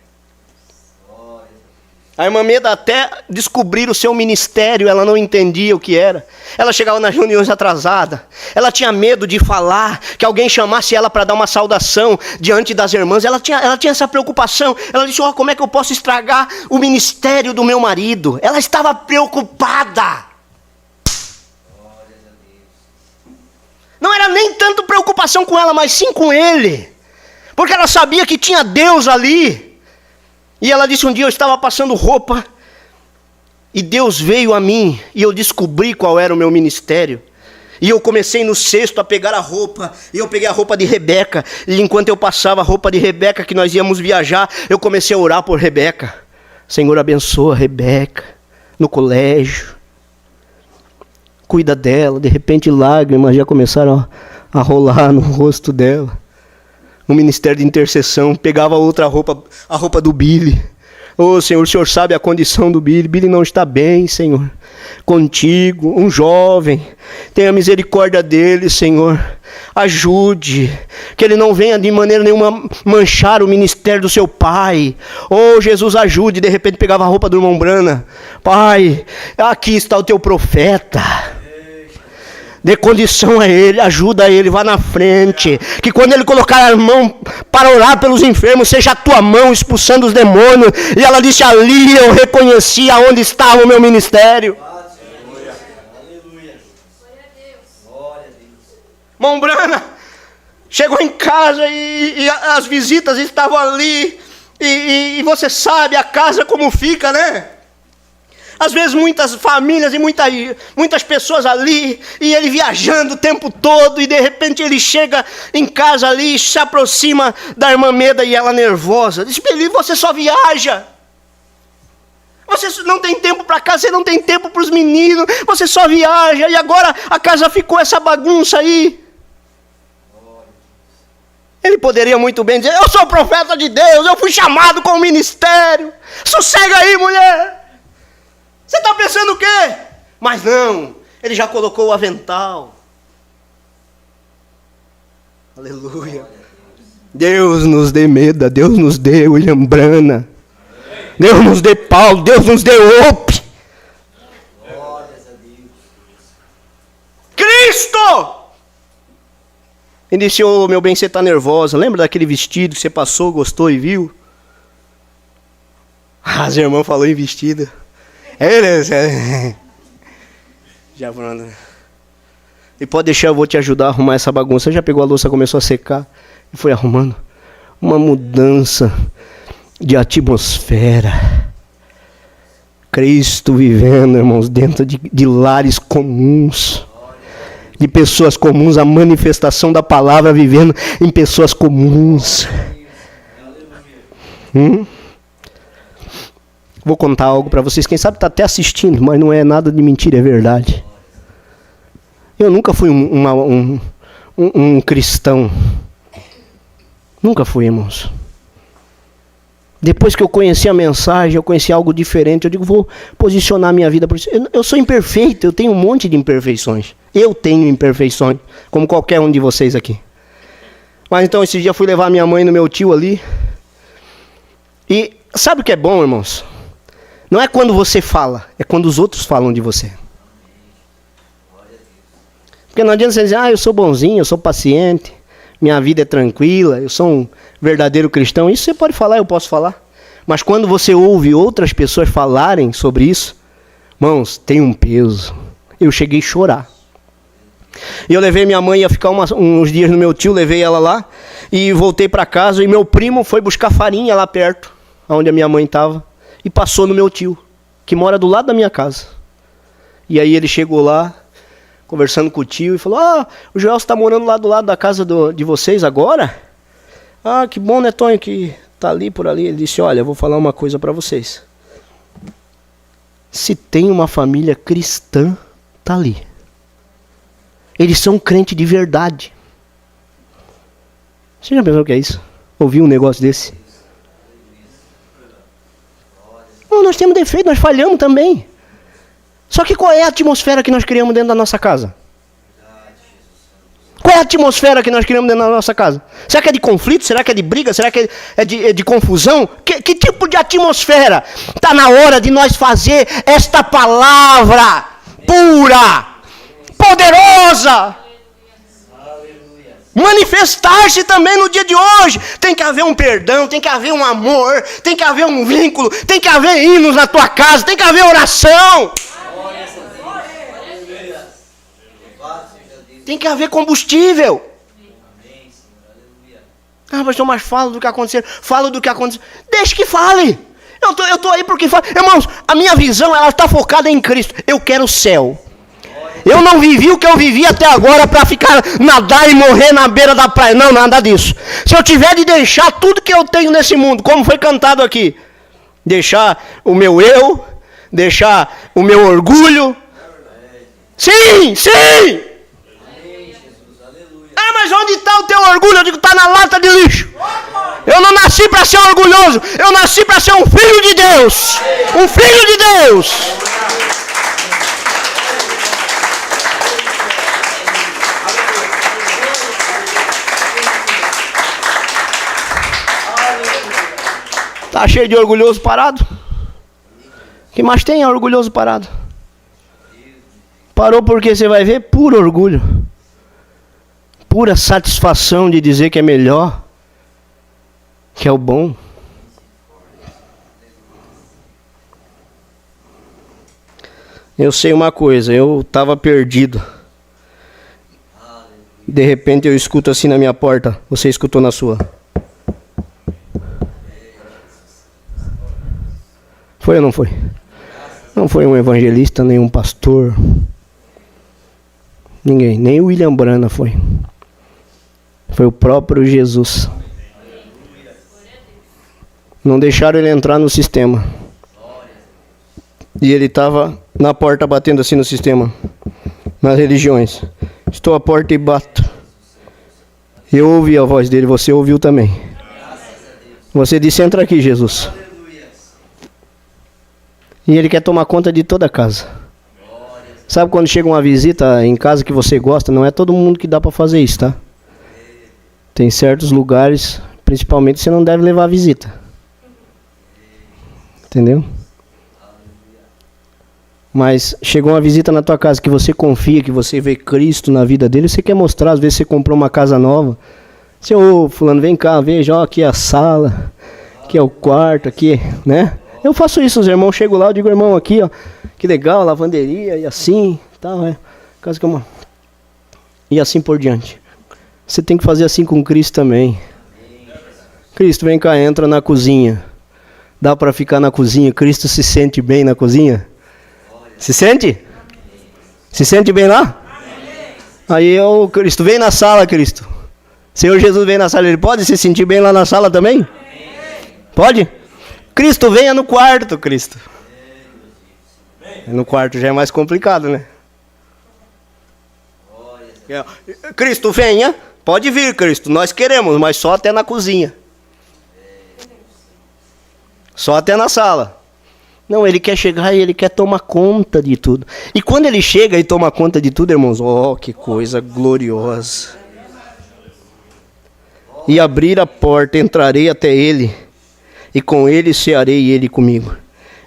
A irmã Meda até descobrir o seu ministério, ela não entendia o que era. Ela chegava nas reuniões atrasada. Ela tinha medo de falar, que alguém chamasse ela para dar uma saudação diante das irmãs. Ela tinha essa preocupação. Ela disse, como é que eu posso estragar o ministério do meu marido? Ela estava preocupada. Não era nem tanto preocupação com ela, mas sim com ele. Porque ela sabia que tinha Deus ali. E ela disse, um dia eu estava passando roupa. E Deus veio a mim. E eu descobri qual era o meu ministério. E eu comecei no cesto a pegar a roupa. E eu peguei a roupa de Rebeca. E enquanto eu passava a roupa de Rebeca, que nós íamos viajar, eu comecei a orar por Rebeca. Senhor, abençoa Rebeca no colégio. Cuida dela. De repente lágrimas já começaram a rolar no rosto dela. No ministério de intercessão, pegava outra roupa, a roupa do Billy. Oh, Senhor, o Senhor sabe a condição do Billy. Billy não está bem, Senhor. Contigo, um jovem. Tenha misericórdia dele, Senhor. Ajude. Que ele não venha de maneira nenhuma manchar o ministério do seu pai. Oh, Jesus, ajude. De repente pegava a roupa do irmão Brana. Pai, aqui está o teu profeta. Dê condição a ele, ajuda ele, vá na frente. Que quando ele colocar a mão para orar pelos enfermos, seja a tua mão expulsando os demônios. E ela disse, ali eu reconheci aonde estava o meu ministério. Aleluia. Glória a Deus. Irmão Brana chegou em casa e as visitas estavam ali. E você sabe a casa como fica, né? Às vezes muitas famílias e muitas pessoas ali, e ele viajando o tempo todo, e de repente ele chega em casa ali, se aproxima da irmã Meda e ela nervosa. Diz, Beli, você só viaja. Você não tem tempo para casa, você não tem tempo para os meninos, você só viaja, e agora a casa ficou essa bagunça aí. Ele poderia muito bem dizer, eu sou profeta de Deus, eu fui chamado com o ministério. Sossega aí, mulher. Você está pensando o quê? Mas não, ele já colocou o avental. Aleluia. Deus nos dê Meda, Deus nos dê William Brana. Deus nos dê Paulo, Deus nos dê Ope. Glórias a Deus. Cristo! Ele disse, ô meu bem, você está nervosa. Lembra daquele vestido que você passou, gostou e viu? As irmãs falou em vestido. Já pronto. E pode deixar, eu vou te ajudar a arrumar essa bagunça. Já pegou a louça, começou a secar e foi arrumando. Uma mudança de atmosfera. Cristo vivendo, irmãos, dentro de lares comuns. De pessoas comuns, a manifestação da palavra vivendo em pessoas comuns. Vou contar algo para vocês. Quem sabe está até assistindo, mas não é nada de mentira, é verdade. Eu nunca fui um cristão. Nunca fui, irmãos. Depois que eu conheci a mensagem, eu conheci algo diferente. Eu digo, vou posicionar minha vida por isso. Eu sou imperfeito, eu tenho um monte de imperfeições. Eu tenho imperfeições, como qualquer um de vocês aqui. Mas então, esse dia eu fui levar minha mãe no meu tio ali. E sabe o que é bom, irmãos? Não é quando você fala, é quando os outros falam de você. Porque não adianta você dizer, eu sou bonzinho, eu sou paciente, minha vida é tranquila, eu sou um verdadeiro cristão. Isso você pode falar, eu posso falar. Mas quando você ouve outras pessoas falarem sobre isso, irmãos, tem um peso. Eu cheguei a chorar. E eu levei minha mãe, ia ficar uns dias no meu tio, levei ela lá, e voltei para casa, e meu primo foi buscar farinha lá perto, onde a minha mãe estava. E passou no meu tio, que mora do lado da minha casa. E aí ele chegou lá, conversando com o tio, e falou, o Joel está morando lá do lado da casa de vocês agora? Que bom, né, Tonho, que está ali, por ali. Ele disse, olha, eu vou falar uma coisa para vocês. Se tem uma família cristã, está ali. Eles são crentes de verdade. Você já pensou o que é isso? Ouvir um negócio desse? Nós temos defeito, nós falhamos também. Só que qual é a atmosfera que nós criamos dentro da nossa casa? Qual é a atmosfera que nós criamos dentro da nossa casa? Será que é de conflito? Será que é de briga? Será que é de confusão? Que tipo de atmosfera? Está na hora de nós fazer esta palavra pura, poderosa, manifestar-se também no dia de hoje. Tem que haver um perdão, tem que haver um amor, tem que haver um vínculo, tem que haver hinos na tua casa, tem que haver oração. Tem que haver combustível. Pastor, mas fala do que aconteceu. Fala do que aconteceu. Deixa que fale. Eu estou aí porque fala. Irmãos, a minha visão ela está focada em Cristo. Eu quero o céu. Eu não vivi o que eu vivi até agora para ficar, nadar e morrer na beira da praia. Não, nada disso. Se eu tiver de deixar tudo que eu tenho nesse mundo, como foi cantado aqui, deixar o meu eu, deixar o meu orgulho. Sim, sim! Mas onde está o teu orgulho? Eu digo, está na lata de lixo. Eu não nasci para ser orgulhoso. Eu nasci para ser um filho de Deus. Um filho de Deus. Tá cheio de orgulhoso parado? O que mais tem é orgulhoso parado. Parou porque você vai ver puro orgulho. Pura satisfação de dizer que é melhor. Que é o bom. Eu sei uma coisa, eu estava perdido. De repente eu escuto assim na minha porta. Você escutou na sua? Foi ou não foi? Não foi um evangelista, nem um pastor. Ninguém, nem o William Brana foi. Foi o próprio Jesus. Não deixaram ele entrar no sistema. E ele estava na porta batendo assim no sistema. Nas religiões. Estou à porta e bato. Eu ouvi a voz dele, você ouviu também. Você disse, entra aqui, Jesus. E ele quer tomar conta de toda a casa. Sabe quando chega uma visita em casa que você gosta? Não é todo mundo que dá para fazer isso, tá? Tem certos lugares, principalmente, você não deve levar a visita. Entendeu? Mas chegou uma visita na tua casa que você confia, que você vê Cristo na vida dele, você quer mostrar, às vezes você comprou uma casa nova. Você, ô fulano, vem cá, veja, ó, aqui é a sala, aqui é o quarto, aqui, né? Eu faço isso, os irmãos chegam lá, eu digo, irmão, aqui, ó, que legal, lavanderia, e assim, tal, casa que eu... E assim por diante. Você tem que fazer assim com Cristo também. Cristo, vem cá, entra na cozinha. Dá para ficar na cozinha? Cristo se sente bem na cozinha? Se sente? Se sente bem lá? Aí eu, Cristo, vem na sala, Cristo. Senhor Jesus vem na sala, ele pode se sentir bem lá na sala também? Pode? Cristo, venha no quarto, Cristo. No quarto já é mais complicado, né? Cristo, venha. Pode vir, Cristo. Nós queremos, mas só até na cozinha. Só até na sala. Não, ele quer chegar e ele quer tomar conta de tudo. E quando ele chega e toma conta de tudo, irmãos, oh, que coisa gloriosa. E abrir a porta, entrarei até ele. E com ele cearei e ele comigo.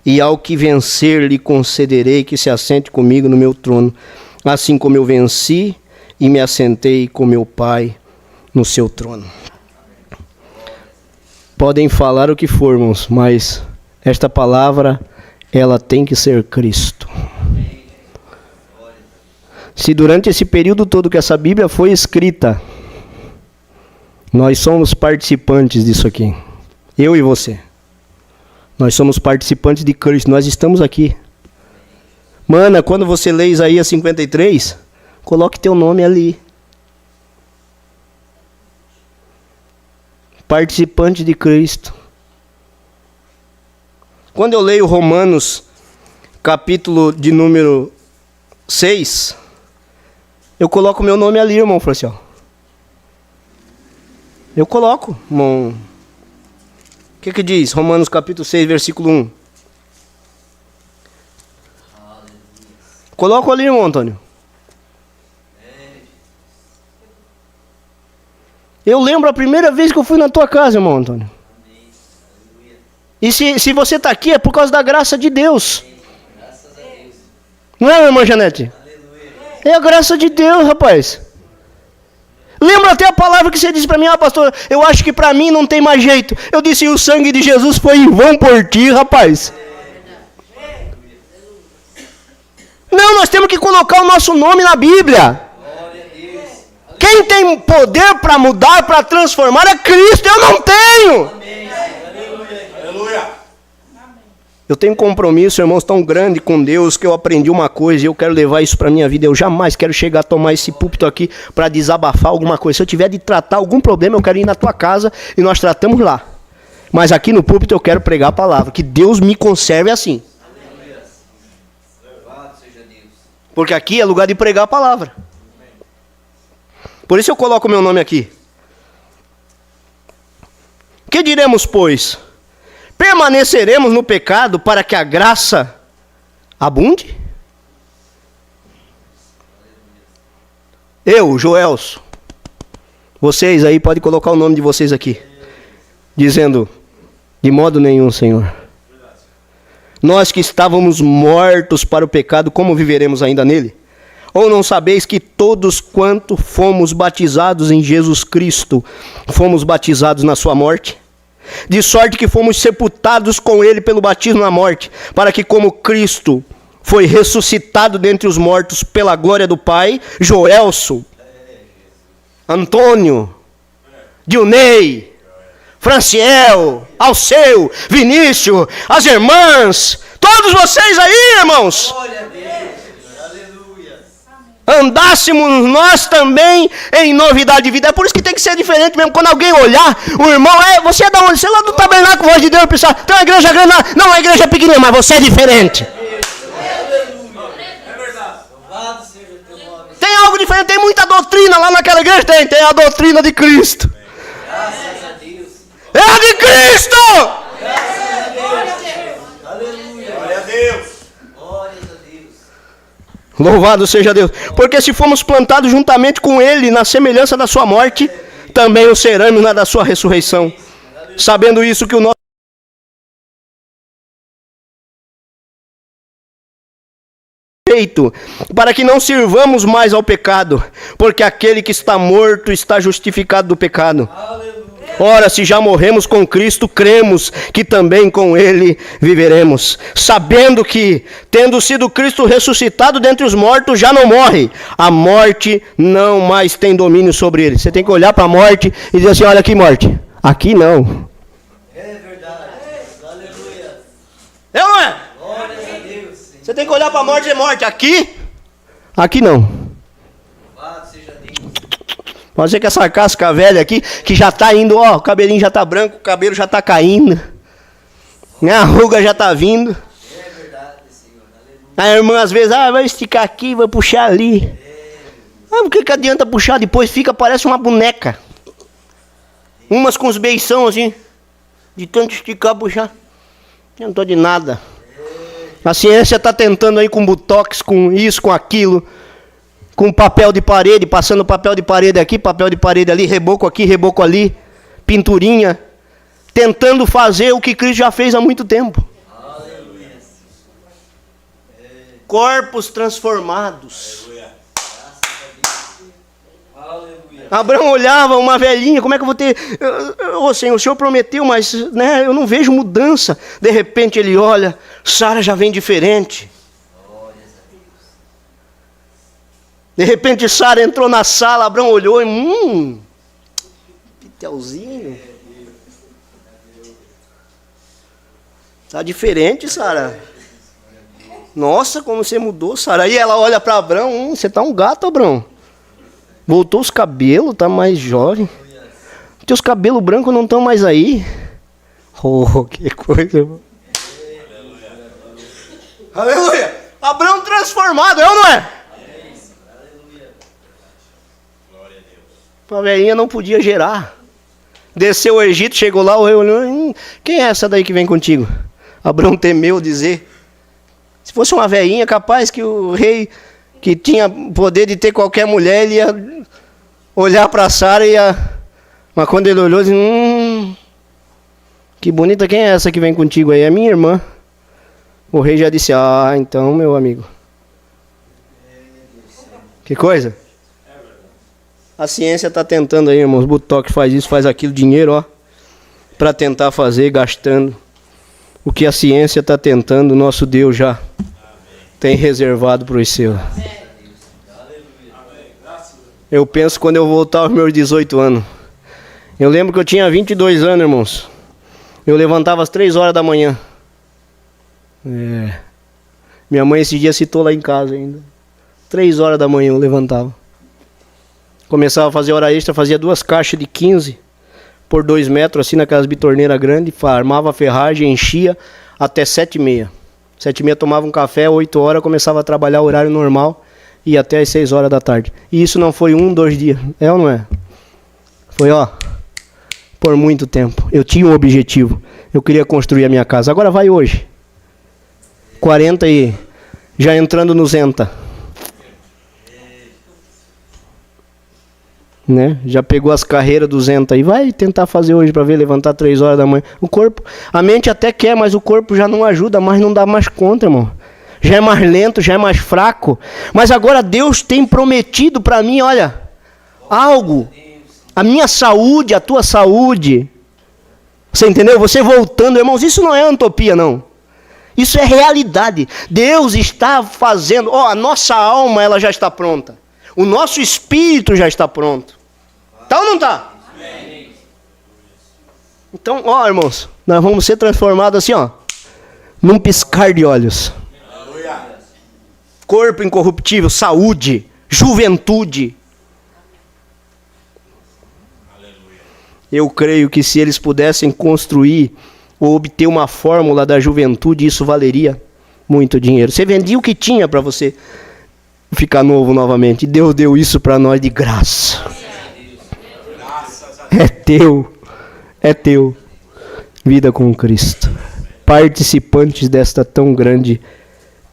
E ao que vencer lhe concederei que se assente comigo no meu trono, assim como eu venci e me assentei com meu Pai no seu trono. Podem falar o que for, irmãos, mas esta palavra, ela tem que ser Cristo. Se durante esse período todo que essa Bíblia foi escrita, nós somos participantes disso aqui. Eu e você. Nós somos participantes de Cristo. Nós estamos aqui. Mana, quando você lê Isaías 53, coloque teu nome ali. Participante de Cristo. Quando eu leio Romanos, capítulo de número 6, eu coloco meu nome ali, irmão Franciel. Eu coloco, irmão. O que diz? Romanos capítulo 6, versículo 1. Coloca ali, irmão Antônio. Eu lembro a primeira vez que eu fui na tua casa, irmão Antônio. E se você está aqui é por causa da graça de Deus. Não é, irmã Janete? É a graça de Deus, rapaz. Lembra até a palavra que você disse para mim, pastor, eu acho que para mim não tem mais jeito. Eu disse, o sangue de Jesus foi em vão por ti, rapaz. Não, nós temos que colocar o nosso nome na Bíblia. Quem tem poder para mudar, para transformar é Cristo, eu não tenho. Aleluia. Eu tenho um compromisso, irmãos, tão grande com Deus que eu aprendi uma coisa e eu quero levar isso para a minha vida. Eu jamais quero chegar a tomar esse púlpito aqui para desabafar alguma coisa. Se eu tiver de tratar algum problema, eu quero ir na tua casa e nós tratamos lá. Mas aqui no púlpito eu quero pregar a palavra. Que Deus me conserve assim. Porque aqui é lugar de pregar a palavra. Por isso eu coloco o meu nome aqui. Que diremos, pois? Permaneceremos no pecado para que a graça abunde? Eu, Joelso, vocês aí, podem colocar o nome de vocês aqui, dizendo, de modo nenhum, Senhor. Nós que estávamos mortos para o pecado, como viveremos ainda nele? Ou não sabeis que todos quanto fomos batizados em Jesus Cristo, fomos batizados na sua morte? De sorte que fomos sepultados com ele pelo batismo na morte, para que como Cristo foi ressuscitado dentre os mortos pela glória do Pai, Joelso, Antônio, Dilnei, Franciel, Alceu, Vinícius, as irmãs, todos vocês aí, irmãos, andássemos nós também em novidade de vida. É por isso que tem que ser diferente mesmo. Quando alguém olhar, o irmão, você é da onde? Você é lá do tabernáculo, voz de Deus, pessoal. Tem uma igreja grande lá. Não, a igreja é pequenininha, mas você é diferente. Tem algo diferente, tem muita doutrina lá naquela igreja, tem a doutrina de Cristo. Graças a Deus. É a de Cristo! Aleluia. Glória a Deus. Glórias a Deus. Louvado seja Deus. Porque se fomos plantados juntamente com Ele na semelhança da sua morte, também o seremos na da sua ressurreição. Sabendo isso, que o nosso feito, para que não sirvamos mais ao pecado, porque aquele que está morto está justificado do pecado. Ora, se já morremos com Cristo, cremos que também com Ele viveremos, sabendo que, tendo sido Cristo ressuscitado dentre os mortos, já não morre. A morte não mais tem domínio sobre ele. Você tem que olhar para a morte e dizer assim, olha aqui, morte, aqui não. É verdade. Aleluia. É ou não é? Glórias a Deus. Você tem que olhar para a morte e dizer, morte, aqui não. Louvado seja Deus. Pode ser que essa casca velha aqui, que já está indo, ó, o cabelinho já está branco, o cabelo já está caindo, a ruga já está vindo. É verdade, Senhor. Aleluia. A irmã às vezes, vai esticar aqui, vai puxar ali. Por que adianta puxar depois? Fica, parece uma boneca. Umas com os beição assim, de tanto esticar, puxar. Não adiantou de nada. A ciência está tentando aí com botox, com isso, com aquilo, com papel de parede, passando papel de parede aqui, papel de parede ali, reboco aqui, reboco ali, pinturinha, tentando fazer o que Cristo já fez há muito tempo. Aleluia. Corpos transformados. Aleluia. Abraão olhava uma velhinha, como é que eu vou ter... Ô Senhor, o Senhor prometeu, mas né, eu não vejo mudança. De repente ele olha, Sara já vem diferente. De repente Sara entrou na sala, Abraão olhou e... Pitelzinho. Tá diferente, Sara. Nossa, como você mudou, Sara. Aí ela olha para Abraão, você tá um gato, Abraão. Voltou os cabelos, tá mais jovem. Teus cabelos brancos não estão mais aí. Oh, que coisa, irmão. Aleluia. Abraão transformado, é ou não é? A velhinha não podia gerar. Desceu o Egito, chegou lá, o rei olhou, quem é essa daí que vem contigo? Abraão temeu dizer. Se fosse uma velhinha, capaz que o rei, que tinha poder de ter qualquer mulher, ele ia olhar para Sara e ia... Mas quando ele olhou, disse, que bonita, quem é essa que vem contigo aí? É minha irmã. O rei já disse, então, meu amigo. Que coisa? A ciência está tentando aí, irmãos. Botox faz isso, faz aquilo, dinheiro, ó. Para tentar fazer, gastando. O que a ciência está tentando, nosso Deus já tem reservado para os seus. Eu penso quando eu voltar aos meus 18 anos. Eu lembro que eu tinha 22 anos, irmãos. Eu levantava às 3 horas da manhã. Minha mãe esse dia citou lá em casa ainda. 3 horas da manhã eu levantava. Começava a fazer hora extra, fazia 2 caixas de 15 por 2 metros, assim, naquelas bitorneiras grandes, armava a ferragem, enchia até 7h30. 7h30 tomava um café, 8 horas, começava a trabalhar o horário normal, e até às 6 horas da tarde. E isso não foi 1, 2 dias, é ou não é? Foi, por muito tempo. Eu tinha um objetivo. Eu queria construir a minha casa. Agora vai hoje. 40 e já entrando no Zenta. Né? Já pegou as carreiras do Zenta e vai tentar fazer hoje para ver levantar 3 horas da manhã. O corpo, a mente até quer, mas o corpo já não ajuda, mas não dá mais conta, irmão. Já é mais lento, já é mais fraco. Mas agora Deus tem prometido para mim, olha, algo. A minha saúde, a tua saúde. Você entendeu? Você voltando, irmãos, isso não é utopia, não. Isso é realidade. Deus está fazendo, a nossa alma ela já está pronta. O nosso espírito já está pronto. Tá ou não tá? Então, irmãos, nós vamos ser transformados assim, num piscar de olhos. Corpo incorruptível, saúde, juventude. Eu creio que se eles pudessem construir ou obter uma fórmula da juventude, isso valeria muito dinheiro. Você vendia o que tinha para você ficar novo novamente. E Deus deu isso para nós de graça. É teu. É teu. Vida com Cristo. Participantes desta tão grande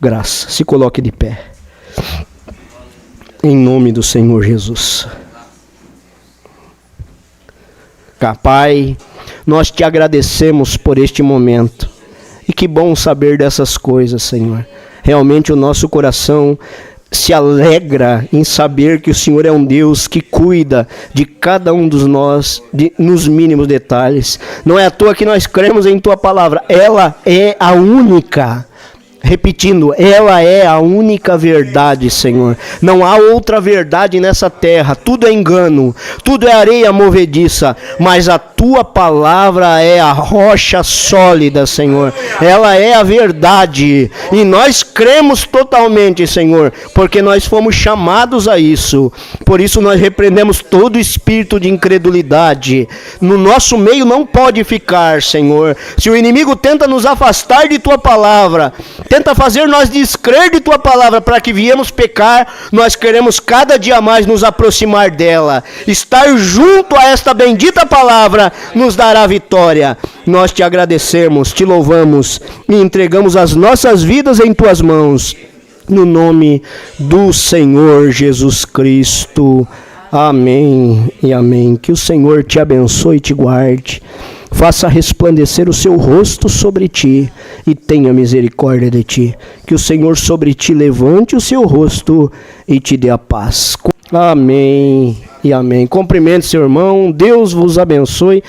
graça. Se coloque de pé. Em nome do Senhor Jesus. Pai, nós te agradecemos por este momento. E que bom saber dessas coisas, Senhor. Realmente o nosso coração se alegra em saber que o Senhor é um Deus que cuida de cada um dos nós nos mínimos detalhes. Não é à toa que nós cremos em tua palavra. Ela é a única. Repetindo, ela é a única verdade, Senhor. Não há outra verdade nessa terra. Tudo é engano, tudo é areia movediça, mas a tua palavra é a rocha sólida, Senhor. Ela é a verdade. E nós cremos totalmente, Senhor, porque nós fomos chamados a isso. Por isso nós repreendemos todo espírito de incredulidade. No nosso meio não pode ficar, Senhor. Se o inimigo tenta nos afastar de tua palavra, tenta fazer nós descrer de tua palavra para que viemos pecar, nós queremos cada dia mais nos aproximar dela. Estar junto a esta bendita palavra nos dará vitória. Nós te agradecemos, te louvamos e entregamos as nossas vidas em tuas mãos. No nome do Senhor Jesus Cristo. Amém e amém. Que o Senhor te abençoe e te guarde. Faça resplandecer o seu rosto sobre ti e tenha misericórdia de ti. Que o Senhor sobre ti levante o seu rosto e te dê a paz. Amém e amém. Cumprimente seu irmão. Deus vos abençoe.